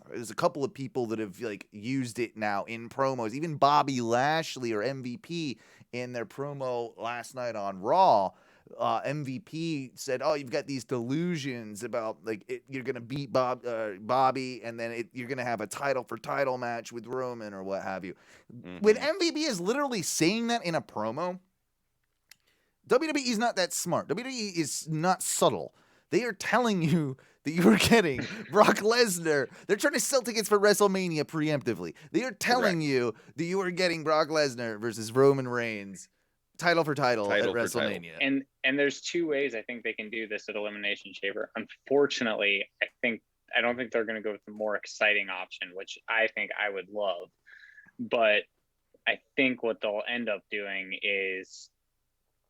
there's a couple of people that have like used it now in promos. Even Bobby Lashley or MVP in their promo last night on Raw. MVP said, "Oh, you've got these delusions about like you're gonna beat Bobby, and then you're gonna have a title for title match with Roman or what have you." When MVP is literally saying that in a promo, WWE is not that smart. WWE is not subtle. They are telling you that you are getting Brock Lesnar. They're trying to sell tickets for WrestleMania preemptively. They are telling you that you are getting Brock Lesnar versus Roman Reigns. Title for title at WrestleMania. And there's two ways I think they can do this at Elimination Chamber. Unfortunately, I don't think they're going to go with the more exciting option, which I think I would love. But I think what they'll end up doing is,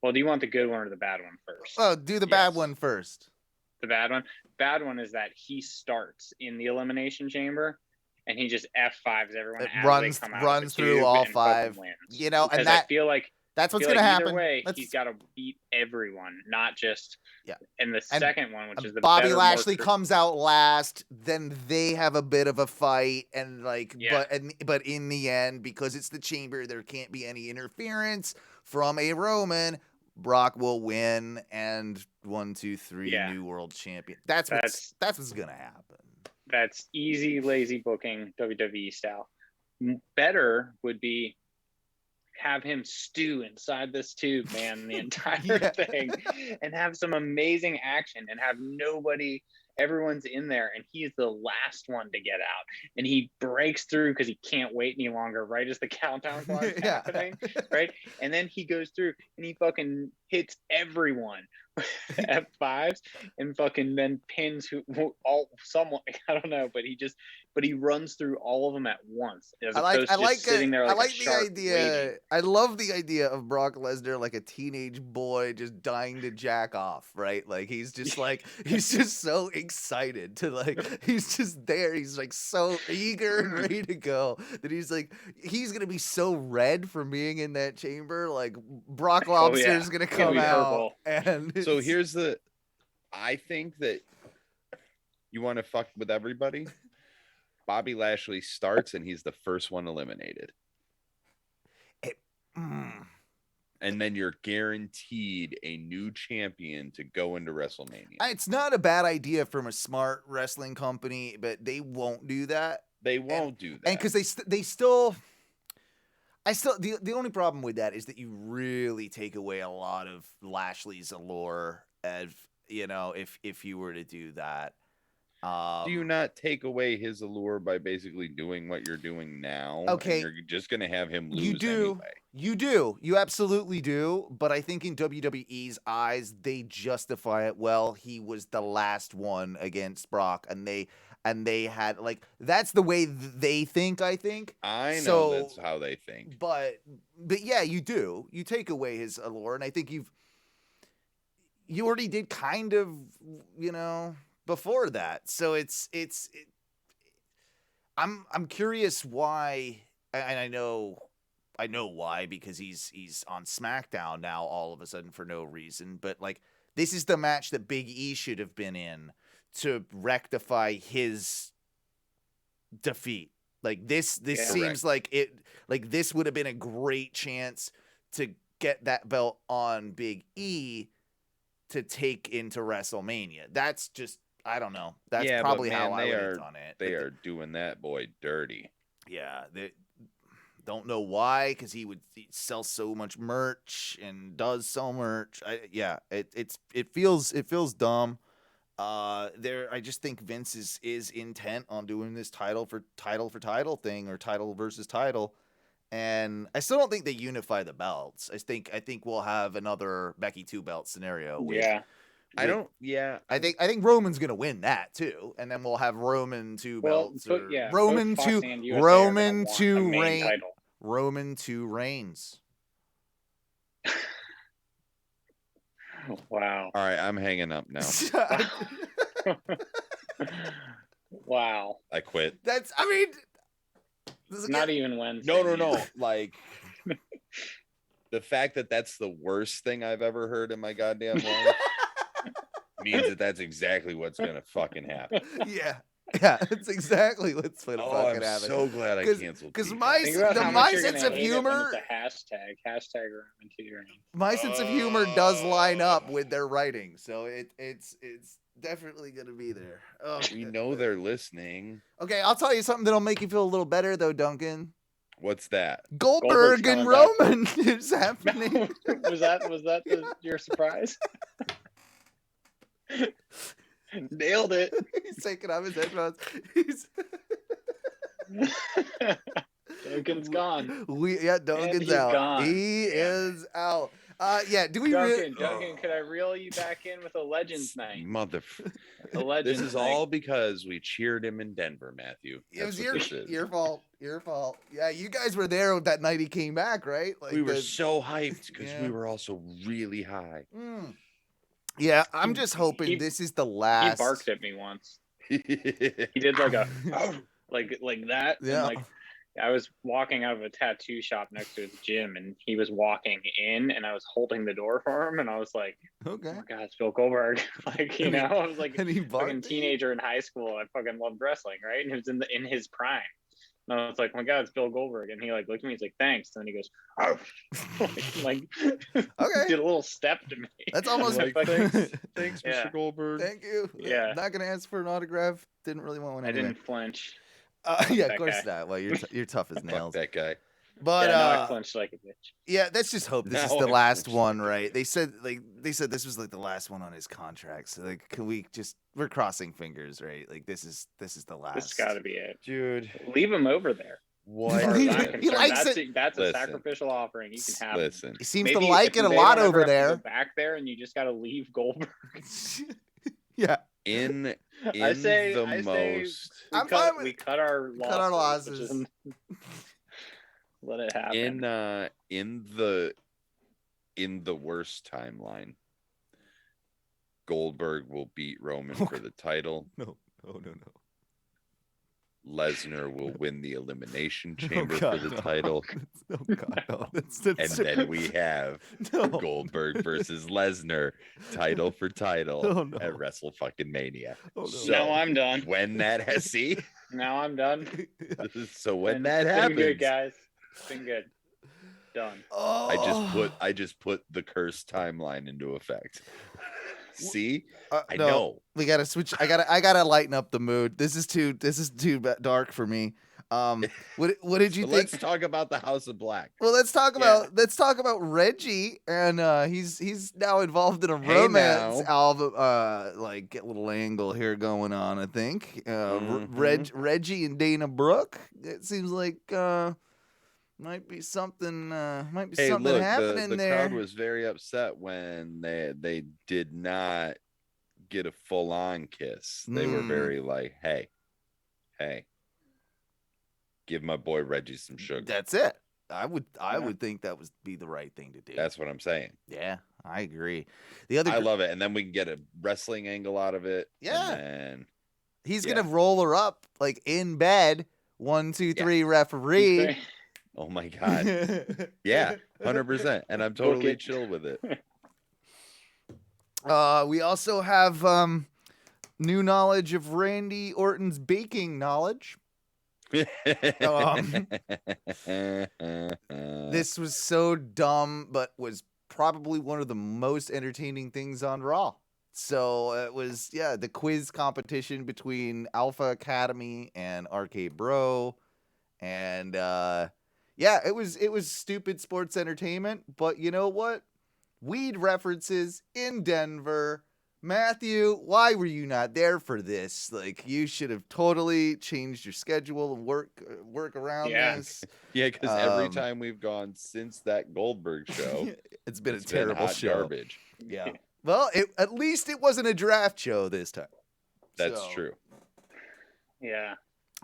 well, do you want the good one or the bad one first? Oh, do the bad one first. The bad one? Bad one is that he starts in the Elimination Chamber and he just F5s everyone as they come out runs through all five. You know, because I feel like that's what's going to happen. Either way, he's got to beat everyone, not just. Yeah. And the second one, which is the Bobby Lashley comes out last, then they have a bit of a fight, and but in the end, because it's the chamber, there can't be any interference from a Roman. Brock will win, and 1, 2, 3, new world champion. That's what's going to happen. That's easy, lazy booking, WWE style. Better would be have him stew inside this tube, man, the entire thing, and have some amazing action, and have everyone's in there, and he's the last one to get out, and he breaks through because he can't wait any longer, right as the countdown clock is happening, right? And then he goes through and he fucking hits everyone F5s and fucking then pins someone, I don't know, but he runs through all of them at once, as opposed to just sitting there like a shark waiting. I love the idea of Brock Lesnar like a teenage boy just dying to jack off, right? Like he's just like he's just so excited to he's just there. He's like so eager and ready to go that he's gonna be so red from being in that chamber. Like Brock Lobster's gonna come out and so I think that you want to fuck with everybody. Bobby Lashley starts and he's the first one eliminated. And then you're guaranteed a new champion to go into WrestleMania. It's not a bad idea from a smart wrestling company, but they won't do that. They won't do that. And because the only problem with that is that you really take away a lot of Lashley's allure, if you were to do that. Do you not take away his allure by basically doing what you're doing now? Okay. And you're just going to have him lose anyway. You do. You absolutely do. But I think in WWE's eyes, they justify it well. He was the last one against Brock, and they had that's the way they think, I think. I know that's how they think. But yeah, you do. You take away his allure, and I think you already did kind of, before that. So I'm curious why, and I know why, because he's on SmackDown now all of a sudden for no reason, but this is the match that Big E should have been in to rectify his defeat. This seems like this would have been a great chance to get that belt on Big E to take into WrestleMania. That's just, I don't know. That's probably how I would have done it. They are doing that boy dirty. Yeah, they don't know why, because he sell so much merch and does sell merch. It feels dumb. I just think Vince is intent on doing this title for title thing, or title versus title. And I still don't think they unify the belts. I think we'll have another Becky 2-belt scenario. I think Roman's gonna win that too, and then we'll have Roman 2 belts. Roman 2 reigns. Wow. All right, I'm hanging up now. Wow. I quit. Not even Wednesday. No. The fact that that's the worst thing I've ever heard in my goddamn life means that that's exactly what's gonna fucking happen. Yeah, that's exactly what's gonna fucking happen. I'm so glad I canceled. Because my sense of humor, it's a hashtag my sense of humor does line up with their writing, so it's definitely gonna be there. Oh, we know they're listening. Okay, I'll tell you something that'll make you feel a little better, though, Duncan. What's that? Goldberg and Roman is happening. was that your surprise? Nailed it. He's taking off his headphones. Duncan's gone. Duncan's out. Gone. He is out. Do we Duncan, could I reel you back in with a Legends night? This is all because we cheered him in Denver, Matthew. It was your fault. Your fault. Yeah, you guys were there that night he came back, right? Like we were so hyped because we were also really high. Yeah, I'm just hoping this is the last. He barked at me once. He did like a like that. Yeah. And I was walking out of a tattoo shop next to his gym, and he was walking in, and I was holding the door for him, and I was like, "Okay, oh my God, it's Bill Goldberg!" I was like a fucking teenager in high school. I fucking loved wrestling, right? And he was in his prime. And I was like, oh my God, it's Bill Goldberg, and he looked at me. He's like, "Thanks." And then he goes, "Oh," okay, did a little step to me. That's almost like, thanks, Mr. Goldberg. Thank you. Yeah, not gonna ask for an autograph. Didn't really want one. I didn't flinch. Of course not. Well, you're tough as nails. Fuck that guy. But I flinched like a bitch. Yeah, let's just hope this is the last one, right? They said this was the last one on his contract. So can we we're crossing fingers, right? This is the last. This got to be it, dude. Leave him over there. What? He likes it. That's a sacrificial offering. You can have. Listen, he seems to like it a lot over there. Go back there, and you just got to leave Goldberg. Yeah. I say we cut our losses. Let it happen. In the worst timeline, Goldberg will beat Roman for the title. No. Lesnar will win the Elimination Chamber for the title. And then we have Goldberg versus Lesnar, title for title at Wrestle fucking Mania. So now I'm done. When that see? Now I'm done. So when that happens, been good, guys. It's been good. Done. Oh. I just put the cursed timeline into effect. See, I no, know we gotta switch. I gotta lighten up the mood. This is too dark for me. What did you think? Let's talk about the House of Black. Well, let's talk about Reggie, and he's now involved in a romance album. Get a little angle here going on. I think Reggie and Dana Brooke. It seems like might be something happening the there. The crowd was very upset when they did not get a full-on kiss. They were very like, hey, give my boy Reggie some sugar. That's it. I would think that would be the right thing to do. That's what I'm saying. Yeah, I agree. I love it, and then we can get a wrestling angle out of it. Yeah, and he's gonna roll her up in bed. 1, 2, 3, referee. Oh my God. Yeah, 100%. And I'm totally chill with it. We also have new knowledge of Randy Orton's baking knowledge. This was so dumb, but was probably one of the most entertaining things on Raw. So it was, the quiz competition between Alpha Academy and RK Bro. And it was stupid sports entertainment, but you know what? Weed references in Denver. Matthew, why were you not there for this? You should have totally changed your schedule and work around this. Yeah, because every time we've gone since that Goldberg show, it's been a terrible show. Garbage. Yeah. Well, at least it wasn't a draft show this time. That's true. Yeah.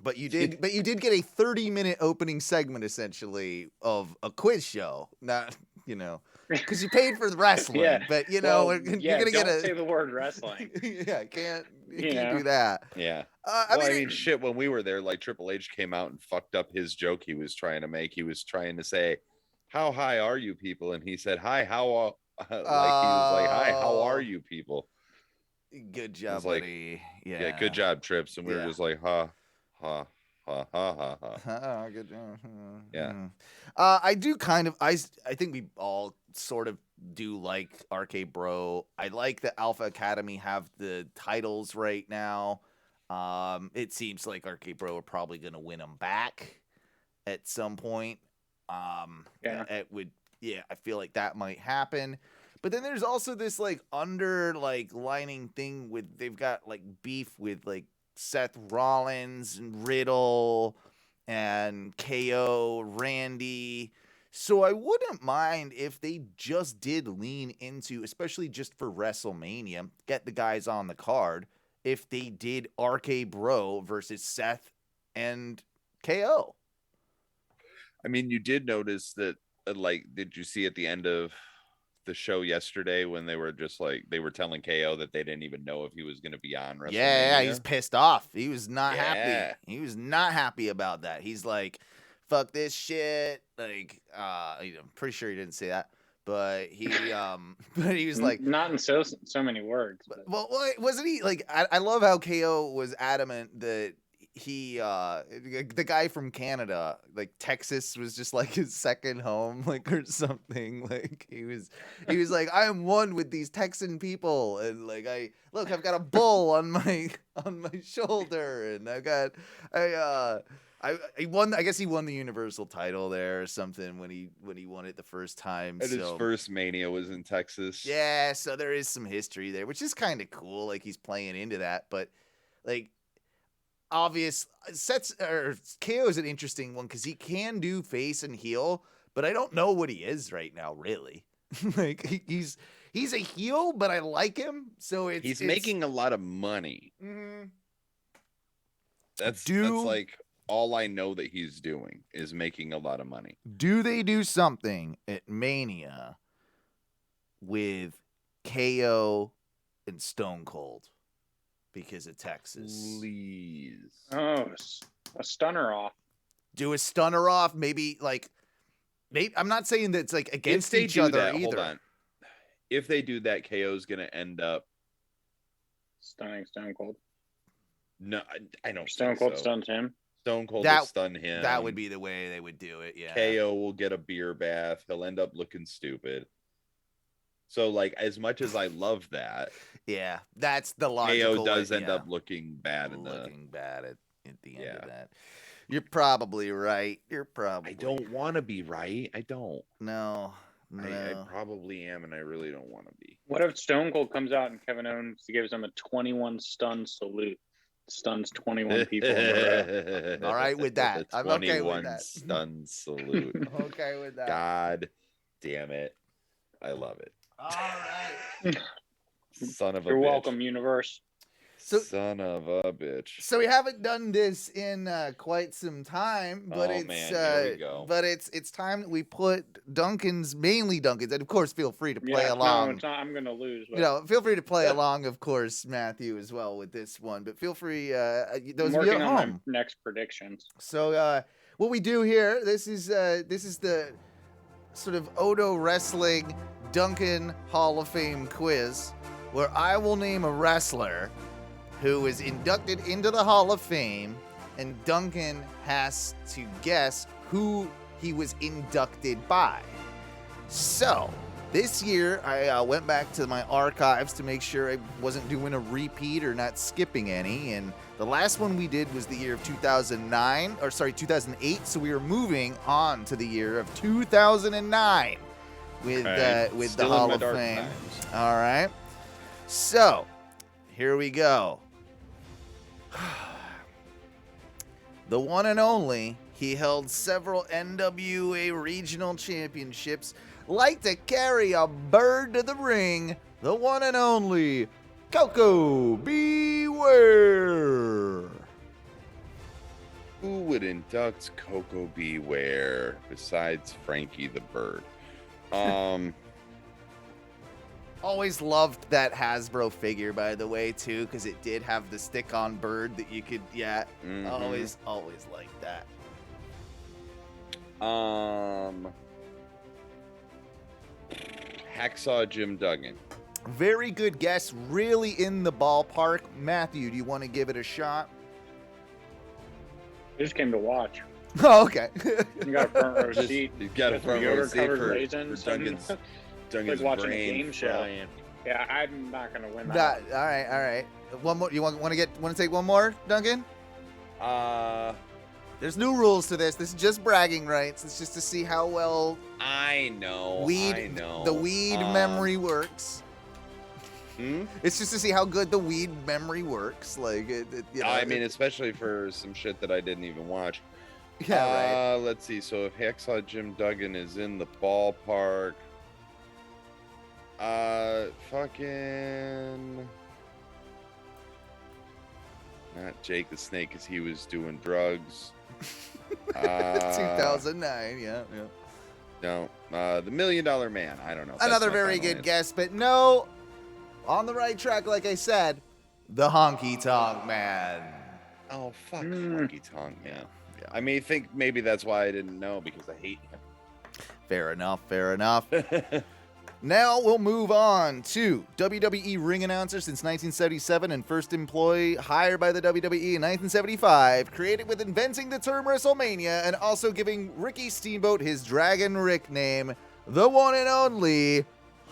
But you did get a 30-minute opening segment essentially of a quiz show. Not, because you paid for the wrestling. But you're gonna get don't say the word wrestling. Can't do that. Yeah. I mean, shit. When we were there, Triple H came out and fucked up his joke he was trying to make. He was trying to say, how high are you people? And he said, hi, how like he was like, hi, how are you people? Good job, like, buddy. Yeah, good job, Trips. And we were just like, ha, ha, ha, ha, ha, ha. Good job. Yeah. I do kind of, I think we all sort of do like RK Bro. I like that Alpha Academy have the titles right now. It seems like RK Bro are probably going to win them back at some point. It would, I feel like that might happen. But then there's also this like underlining thing with they've got like beef with like Seth Rollins and Riddle and KO, Randy. So I wouldn't mind if they just did lean into, especially just for WrestleMania, get the guys on the card, if they did RK Bro versus Seth and KO. I mean, you did notice that, like, did you see at the end of the show yesterday when they were just like, they were telling KO that they didn't even know if he was going to be on WrestleMania? Yeah, he's pissed off. He was not happy. He was not happy about that. He's like, fuck this shit. Like, I'm pretty sure he didn't say that, but he was like, not in so many words. But. Well, wasn't he like? I love how KO was adamant that he, the guy from Canada, like Texas, was just like his second home, like, or something. Like he was like, I am one with these Texan people, and like I've got a bull on my shoulder, and he won. I guess he won the Universal title there or something when he won it the first time. And his first Mania was in Texas. Yeah, so there is some history there, which is kind of cool. Like he's playing into that, but like obvious KO is an interesting one because he can do face and heel, but I don't know what he is right now, really. Like he's a heel, but I like him, so he's making a lot of money. Mm-hmm. That's like all I know that he's doing is making a lot of money. Do they do something at Mania with KO and Stone Cold because of Texas? Please. Oh, a stunner off. Do a stunner off, maybe I'm not saying that it's like against each other either. Hold on. If they do that, KO's going to end up stunning Stone Cold. No, I don't. Stone Cold stuns him. Stone Cold will stun him. That would be the way they would do it, yeah. KO will get a beer bath. He'll end up looking stupid. So, like, as much as I love that, yeah, that's the logical. KO does end up looking bad at the end of that. You're probably right. I don't want to be right. I don't. No. I probably am, and I really don't want to be. What if Stone Cold comes out and Kevin Owens gives him a 21 stun salute? Stuns 21 people. All right with that. I'm okay with that. Stun salute. Okay with that. God damn it. I love it. All right. Son of a bitch. You're welcome, universe. Son of a bitch. So we haven't done this in quite some time, but here we go. But it's time that we put mainly Duncan's, and of course feel free to play along. No, it's not, I'm gonna lose. But... feel free to play along, of course, Matthew, as well with this one. But feel free, those of you at home. My next predictions. So what we do here, this is the sort of Ohno Wrestling Duncan Hall of Fame quiz, where I will name a wrestler who is inducted into the Hall of Fame, and Duncan has to guess who he was inducted by. So, this year, I went back to my archives to make sure I wasn't doing a repeat or not skipping any, and the last one we did was the year of 2008, so we were moving on to the year of 2009 with the Hall of Fame. All right. So, here we go. The one and only, he held several NWA regional championships, like to carry a bird to the ring, the one and only Koko Beware. Who would induct Koko Beware besides Frankie the Bird? Always loved that Hasbro figure, by the way, too, because it did have the stick-on bird that you could, always liked that. Hacksaw Jim Duggan. Very good guess. Really in the ballpark. Matthew, do you want to give it a shot? I just came to watch. Oh, okay. You got a front row seat. You've got a front row seat for raisins Duggan's like watching brain a game show. frying. Yeah, I'm not gonna win that. All right. One more. You want to take one more, Duncan? There's new rules to this. This is just bragging rights. It's just to see how well I know. the weed memory works. It's just to see how good the weed memory works. Like, I mean, especially for some shit that I didn't even watch. Yeah, right. Let's see. So if Hacksaw Jim Duggan is in the ballpark, fucking not Jake the Snake, because he was doing drugs. 2009. Yeah. No, the $1 Million Man. I don't know. Another very good guess, but no, on the right track. Like I said, the Honky Tonk Man. Oh fuck, Honky Tonk Man. Yeah. I mean, I think maybe that's why I didn't know, because I hate him. Fair enough. Now we'll move on to WWE ring announcer since 1977 and first employee hired by the WWE in 1975, created with inventing the term WrestleMania and also giving Ricky Steamboat his Dragon Rick name, the one and only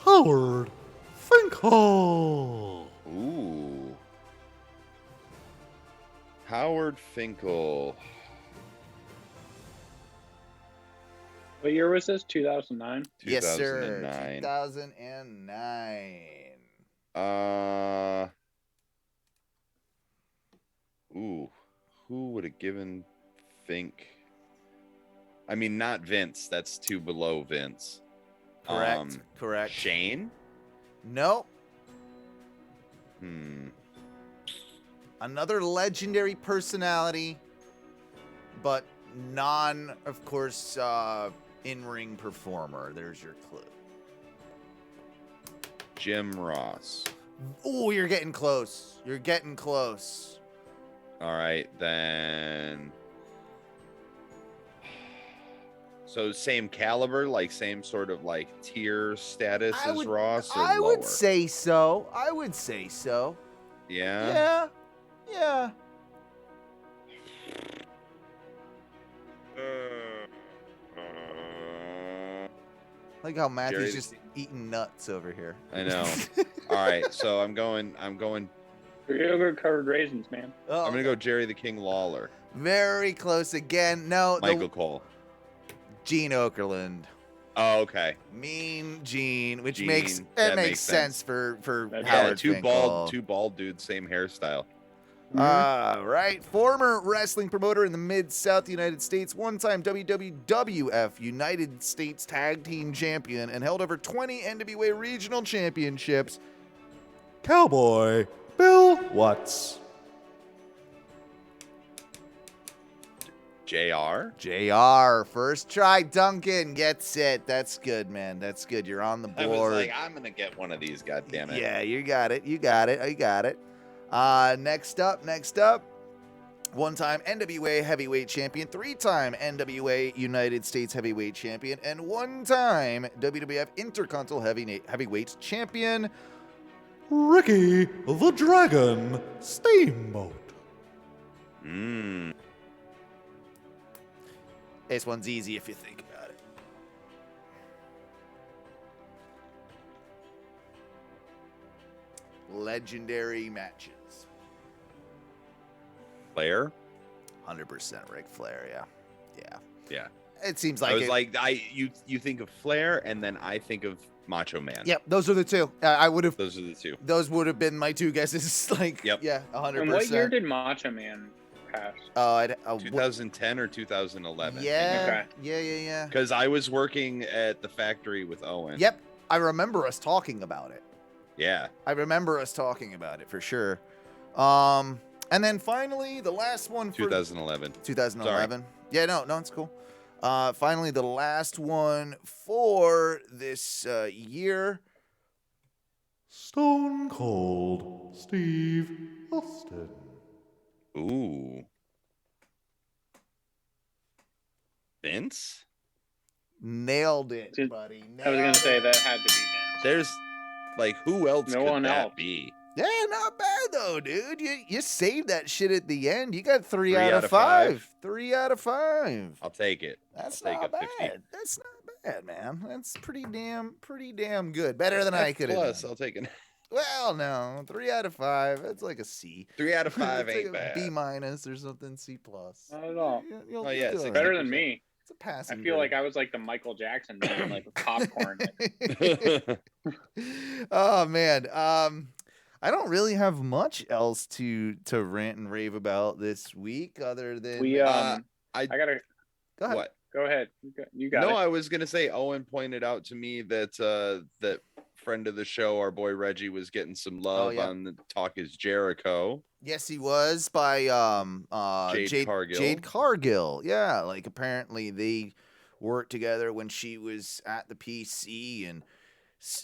Howard Finkel. Ooh. Howard Finkel. What year was this? 2009? Yes, sir. 2009. Ooh. Who would have given Fink? I mean, not Vince. That's too below Vince. Correct. Shane? Nope. Another legendary personality, but of course, in-ring performer. There's your clue. Jim Ross. Oh, you're getting close. All right, then. So same caliber, like same sort of like tier status as Ross, or I lower? would say so. Yeah. Yeah. Like how Matthew's just eating nuts over here. I know. All right, so I'm going. Yogurt covered raisins, man. Oh, I'm gonna go Jerry the King Lawler. very close again. No, Michael Cole. Gene Okerlund. Oh, okay. Mean Gene, which Gene, makes sense for Howard two Finkel. bald dudes, same hairstyle. Right. Former wrestling promoter in the Mid-South United States, one-time WWF United States Tag Team Champion, and held over 20 NWA Regional Championships, Cowboy Bill Watts. JR. First try, Duncan gets it. That's good, man. That's good. You're on the board. I was like, I'm going to get one of these, goddammit. Yeah, you got it. Next up, one-time NWA Heavyweight Champion, three-time NWA United States Heavyweight Champion, and one-time WWF Intercontinental Heavyweight Champion, Ricky the Dragon Steamboat. This one's easy if you think about it. Legendary matches. Flair? 100% Ric Flair, yeah. It seems like you think of Flair, and then I think of Macho Man. Yep, those are the two. Those are the two. Those would have been my two guesses. Yep. Yeah, 100%. And what year did Macho Man pass? 2010 or 2011. Yeah. Okay. Yeah. Because I was working at the factory with Owen. Yep, I remember us talking about it. Yeah. I remember us talking about it for sure. And then finally, the last one for 2011. 2011. Yeah, no, it's cool. Finally, the last one for this year. Stone Cold Steve Austin. Ooh. Vince? Nailed it, buddy. I was going to say that had to be Vince. There's like, who else No could one that else. be? Yeah, not bad though, dude. You saved that shit at the end. You got 3 3 out of 5. 3 out of 5. I'll take it. That's I'll take not a 50. bad. That's not bad, man. That's pretty damn good. Better than I could have Plus, done. I'll take it. Well, no, 3 out of 5. That's like a C. 3 out of 5 It's ain't like a bad. B minus or something. C plus. Not at all. Oh, yeah, it's it's Better than me. It's a passing. I feel like grade. I was like the Michael Jackson man, like with popcorn. Oh man. I don't really have much else to rant and rave about this week, other than We I gotta go ahead. What? go ahead. You got No, it. I was gonna say Owen pointed out to me that that friend of the show, our boy Reggie, was getting some love yeah. on the Talk Is Jericho. Yes, he was by Jade Cargill. Jade Cargill. Yeah, like apparently they worked together when she was at the PC, and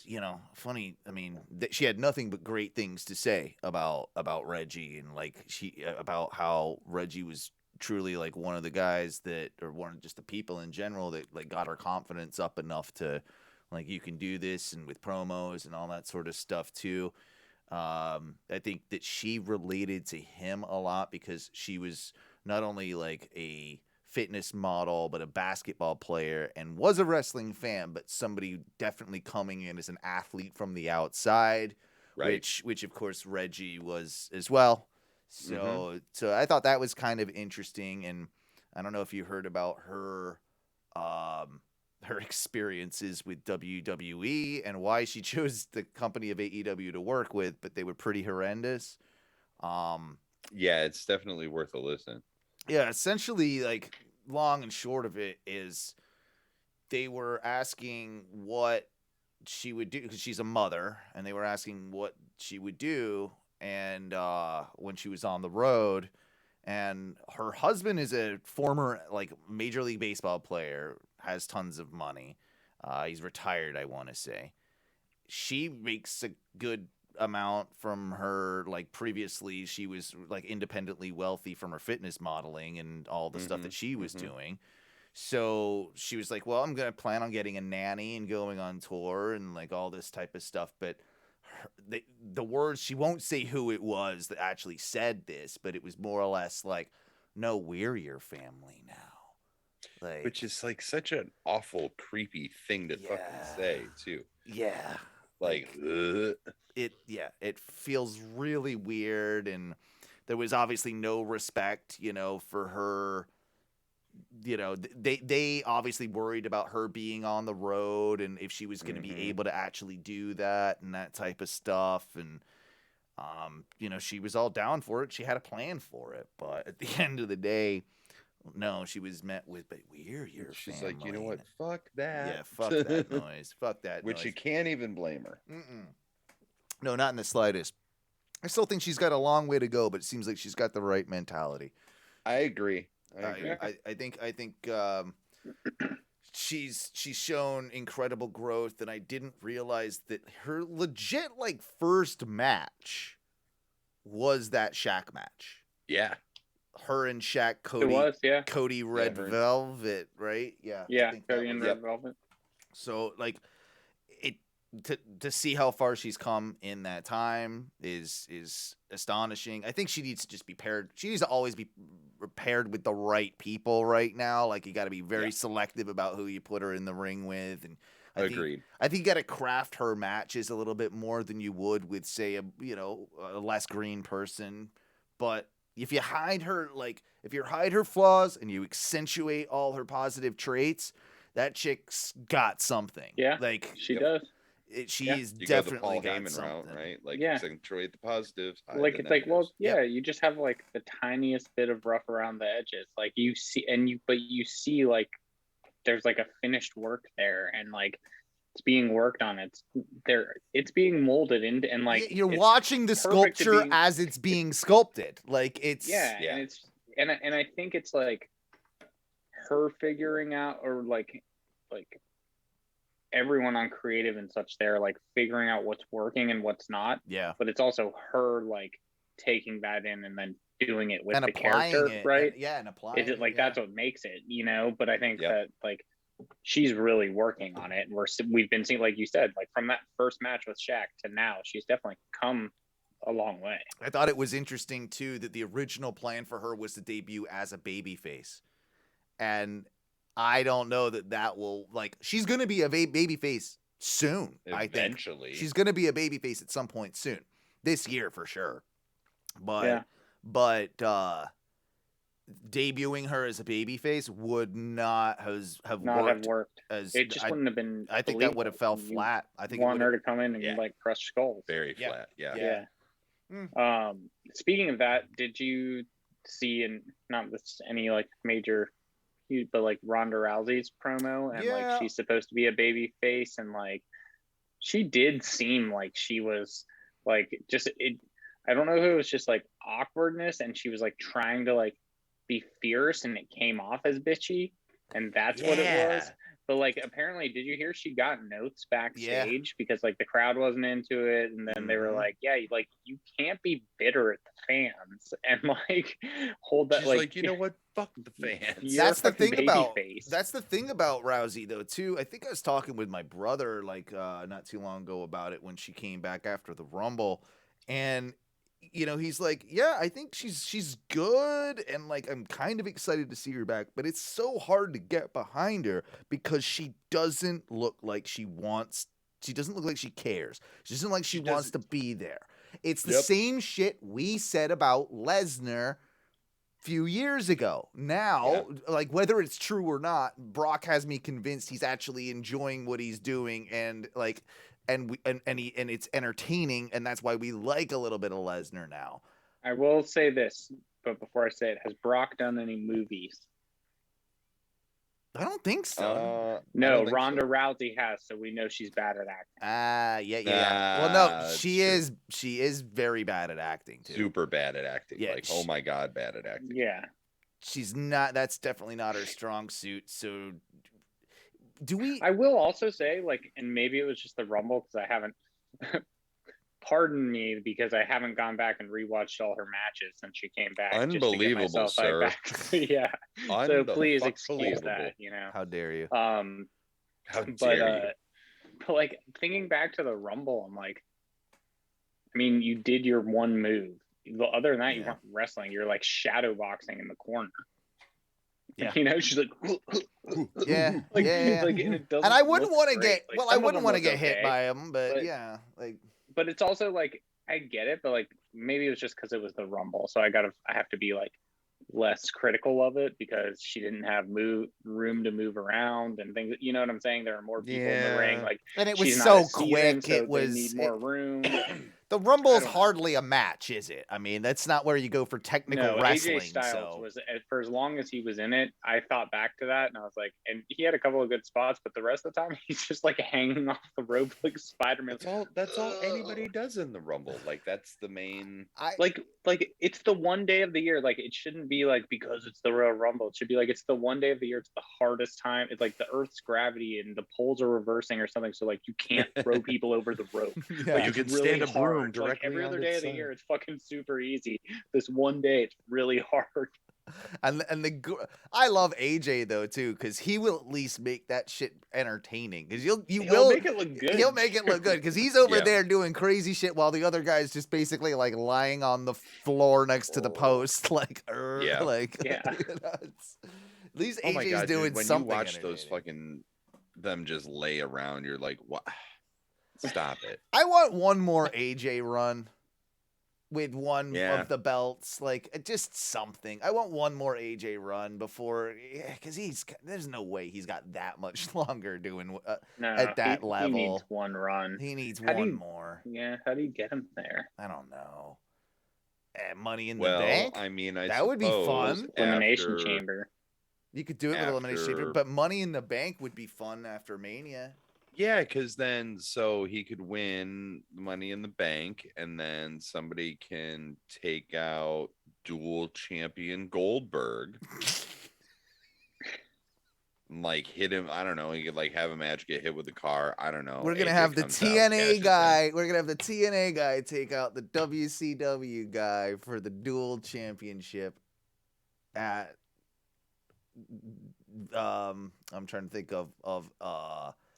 you know, funny. I mean, she had nothing but great things to say about Reggie, and like about how Reggie was truly like one of the guys that, or one of just the people in general that like got her confidence up enough to like, you can do this, and with promos and all that sort of stuff too. I think that she related to him a lot because she was not only like a fitness model, but a basketball player, and was a wrestling fan, but somebody definitely coming in as an athlete from the outside, Right. which of course Reggie was as well. So I thought that was kind of interesting, and I don't know if you heard about her her experiences with WWE and why she chose the company of AEW to work with, but they were pretty horrendous. Yeah, it's definitely worth a listen. Yeah, essentially, like, long and short of it is they were asking what she would do, because she's a mother, and they were asking what she would do and when she was on the road. And her husband is a former like Major League Baseball player, has tons of money. He's retired, I want to say. She makes a good amount from her, like, previously she was like independently wealthy from her fitness modeling and all the stuff that she was doing. So she was like, well, I'm going to plan on getting a nanny and going on tour and like all this type of stuff. But the words, she won't say who it was that actually said this, but it was more or less like, no, we're your family now. Like, Which is like such an awful, creepy thing to fucking say too. Yeah. Like, it feels really weird, and there was obviously no respect, you know, for her. You know, they obviously worried about her being on the road and if she was going to be able to actually do that and that type of stuff. And, you know, she was all down for it. She had a plan for it. But at the end of the day, no, she was met with, but we're your she's family. like, you know what? Fuck that. Yeah, fuck that noise. Fuck that Which noise. you can't even blame her. No, not in the slightest. I still think she's got a long way to go, but it seems like she's got the right mentality. I agree. I think she's shown incredible growth, and I didn't realize that her legit like first match was that Shaq match. Yeah. Her and Shaq, Cody. It was, yeah. Cody Red Velvet, right? Yeah. Yeah, Cody and Red Velvet. So like it to see how far she's come in that time is astonishing. I think she needs to just be paired. She needs to always be paired with the right people right now. Like, you got to be very selective about who you put her in the ring with. And Agreed. I think you got to craft her matches a little bit more than you would with, say, a less green person. But if you hide her flaws and you accentuate all her positive traits, that chick's got something. Yeah, like she does. She's You definitely got the Paul got Heyman something. route, right? Like, Yeah. accentuate the positives. Like, it's like, well, Yep. you just have like the tiniest bit of rough around the edges. Like, you see, but you see like there's like a finished work there, and like it's being worked on. It's being molded into, and like you're watching the sculpture as it's being sculpted. Like, it's and I think it's like her figuring out, or like everyone on creative and such there, like figuring out what's working and what's not. Yeah. But it's also her like taking that in and then doing it with and the character, right? And applying Is it like that's what makes it, you know? But I think that like she's really working on it. And we've been seeing, like you said, like from that first match with Shaq to now, she's definitely come a long way. I thought it was interesting too that the original plan for her was to debut as a babyface, and I don't know that will, like, she's gonna be a babyface soon. Eventually, I think she's gonna be a babyface at some point soon, this year for sure. But debuting her as a babyface would not have worked. It just wouldn't have been. I think that would have fell flat. I think want her to come in and like crush skulls. Very flat. Yeah. Speaking of that, did you see, and not this any like major, but like Ronda Rousey's promo, and like she's supposed to be a baby face, and like she did seem like she was like just it. I don't know if it was just like awkwardness, and she was like trying to like be fierce, and it came off as bitchy, and that's what it was. But like, apparently, did you hear she got notes backstage because like the crowd wasn't into it, and then they were like, "Yeah, like you can't be bitter at the fans and like hold that." She's like, you know what? Fuck the fans. That's the thing about Rousey though too. I think I was talking with my brother like not too long ago about it when she came back after the Rumble, and you know, he's like, yeah, I think she's good, and like I'm kind of excited to see her back, but it's so hard to get behind her because she doesn't look like she wants. She doesn't look like she cares. She doesn't look like she wants to be there. It's the same shit we said about Lesnar few years ago. Now, like whether it's true or not, Brock has me convinced he's actually enjoying what he's doing, and like. And it's entertaining, and that's why we like a little bit of Lesnar now. I will say this, but before I say it, has Brock done any movies? I don't think so. No, Ronda Rousey has, so we know she's bad at acting. Yeah. Well, no, she is very bad at acting too. Super bad at acting. Yeah, like, oh my God, bad at acting. Yeah. She's not. That's definitely not her strong suit. So. I will also say, like, and maybe it was just the Rumble because I haven't, pardon me, because I haven't gone back and rewatched all her matches since she came back. Unbelievable, sir. Yeah. So please excuse that, you know. How dare you? How dare you? But like thinking back to the Rumble, I'm like, I mean, you did your one move. Other than that, you weren't wrestling. You're like shadow boxing in the corner. Yeah, you know, she's like, Like, and I wouldn't want to get, I wouldn't want to get hit by him, but like, but it's also like, I get it, but like, maybe it was just because it was the Rumble, so I have to be like less critical of it because she didn't have room to move around and things. You know what I'm saying? There are more people in the ring, like, and it was so quick. So they need more room. The Rumble's hardly a match, is it? I mean, that's not where you go for technical wrestling. AJ Styles was, for as long as he was in it, I thought back to that and I was like, and he had a couple of good spots, but the rest of the time he's just like hanging off the rope like Spider-Man. That's all anybody does in the Rumble. Like that's the main. Like it's the one day of the year. Like it shouldn't be like because it's the Royal Rumble. It should be like it's the one day of the year. It's the hardest time. It's like the Earth's gravity and the poles are reversing or something. So like you can't throw people over the rope. Like, you can really stand a broom directly. Like every other day of the year, it's fucking super easy. This one day, it's really hard. And I love AJ though too, because he will at least make that shit entertaining. Because he'll make it look good. He'll make it look good because he's over there doing crazy shit while the other guy's just basically like lying on the floor next to the post, like at least AJ's doing when something. When you watch those fucking them just lay around, you're like, what? Stop it. I want one more AJ run with one of the belts, like just something. I want one more AJ run before, because there's no way he's got that much longer doing at that level. He needs one run. He needs one more. Yeah, how do you get him there? I don't know. Money in the Bank? I mean, that would be fun. Elimination Chamber. You could do it with Elimination Chamber, but Money in the Bank would be fun after Mania. Yeah, because then so he could win Money in the Bank, and then somebody can take out dual champion Goldberg. Like hit him, I don't know. He could like have a match, get hit with a car. I don't know. We're gonna have the TNA guy. We're gonna have the TNA guy take out the WCW guy for the dual championship at I'm trying to think of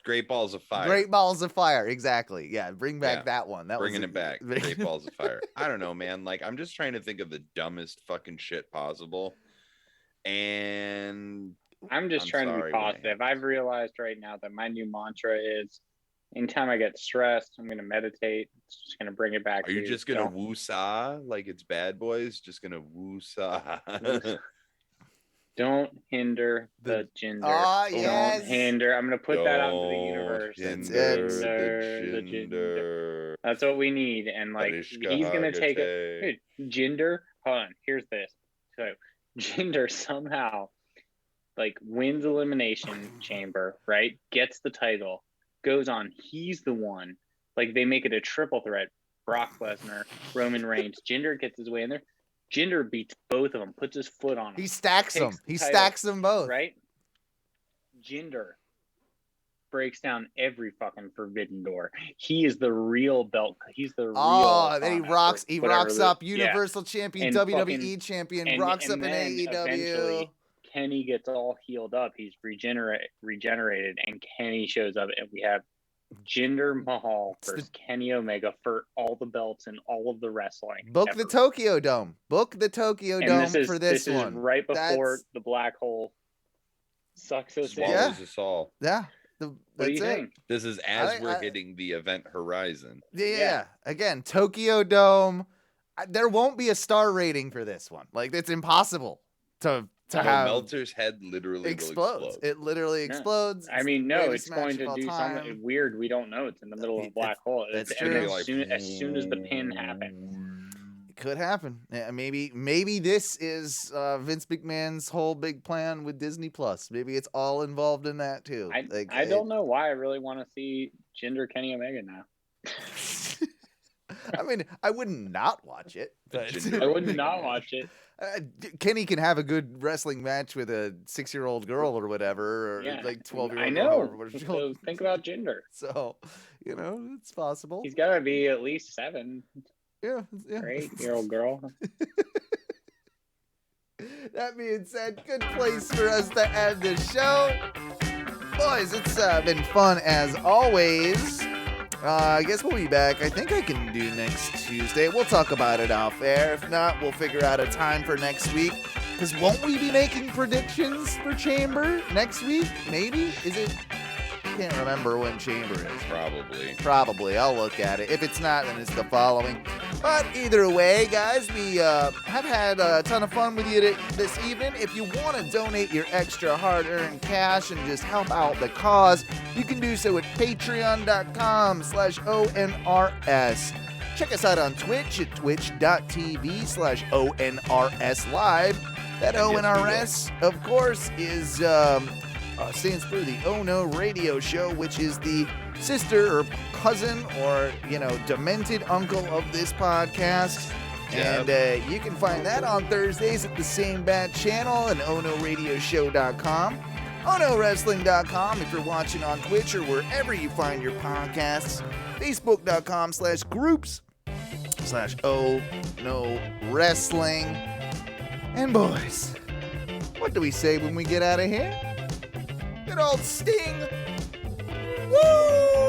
Great Balls of Fire. Great Balls of Fire, exactly. Yeah, bring back that one. Bringing it back. Great Balls of Fire. I don't know, man. Like, I'm just trying to think of the dumbest fucking shit possible. And I'm trying to be positive. I've realized right now that my new mantra is, anytime I get stressed, I'm going to meditate. It's just going to bring it back. Are you just going to woo-saw like it's Bad Boys? Just going to woo-saw. Don't hinder the gender. Oh, yes. Don't hinder. I'm going to put that out into the universe. Hinder the gender. That's what we need. And like, he's going to take it. Gender. Hold on. Here's this. So, gender somehow like wins Elimination Chamber, right? Gets the title. Goes on. He's the one. Like, they make it a triple threat. Brock Lesnar, Roman Reigns. Jinder gets his way in there. Jinder beats both of them, puts his foot on them. He stacks them. He stacks them both. Right? Jinder breaks down every fucking forbidden door. He is the real belt. He's the real. Oh, then he rocks. He rocks up Universal Champion, and WWE Champion. Rocks up in AEW. Kenny gets all healed up. He's regenerated, and Kenny shows up, and we have Jinder Mahal versus Kenny Omega for all the belts and all of the wrestling. Book the Tokyo Dome. Book the Tokyo Dome for this one. This is right before the black hole sucks us in. Swallows us all. Yeah. What do you think? This is as we're hitting the event horizon. Yeah. Again, Tokyo Dome. There won't be a star rating for this one. Like, it's impossible to have. Meltzer's head literally explodes. It literally explodes. I mean, no, it's going to do something weird. We don't know. It's in the middle of a black hole. That's true. As soon as the pin happens. It could happen. Yeah, maybe this is Vince McMahon's whole big plan with Disney Plus. Maybe it's all involved in that too. I don't know why I really want to see Jinder Kenny Omega now. I mean, I would not watch it. But I would not watch it. Kenny can have a good wrestling match with a 6-year-old girl or whatever, or like 12-year-old. I know. So think about Jinder. So, it's possible. He's got to be at least 7. Yeah. 8-year-old girl. That being said, good place for us to end the show. Boys, it's been fun as always. I guess we'll be back. I think I can do next Tuesday. We'll talk about it off air. If not, we'll figure out a time for next week. Because won't we be making predictions for Chamber next week? Maybe? Is it? I can't remember when Chamber is. Probably. I'll look at it. If it's not, then it's the following. But either way, guys, we have had a ton of fun with you this evening. If you want to donate your extra hard-earned cash and just help out the cause, you can do so at patreon.com/ONRS. Check us out on Twitch at twitch.tv/ONRS Live. That ONRS, of course, is stands for the Ohno Radio Show, which is the sister or cousin or, demented uncle of this podcast. Yep. And you can find that on Thursdays at the same bad channel and OhnoRadioshow.com. OhnoWrestling.com if you're watching on Twitch or wherever you find your podcasts. Facebook.com/groups/Ohno Wrestling. And boys, what do we say when we get out of here? Good old Sting. Woo!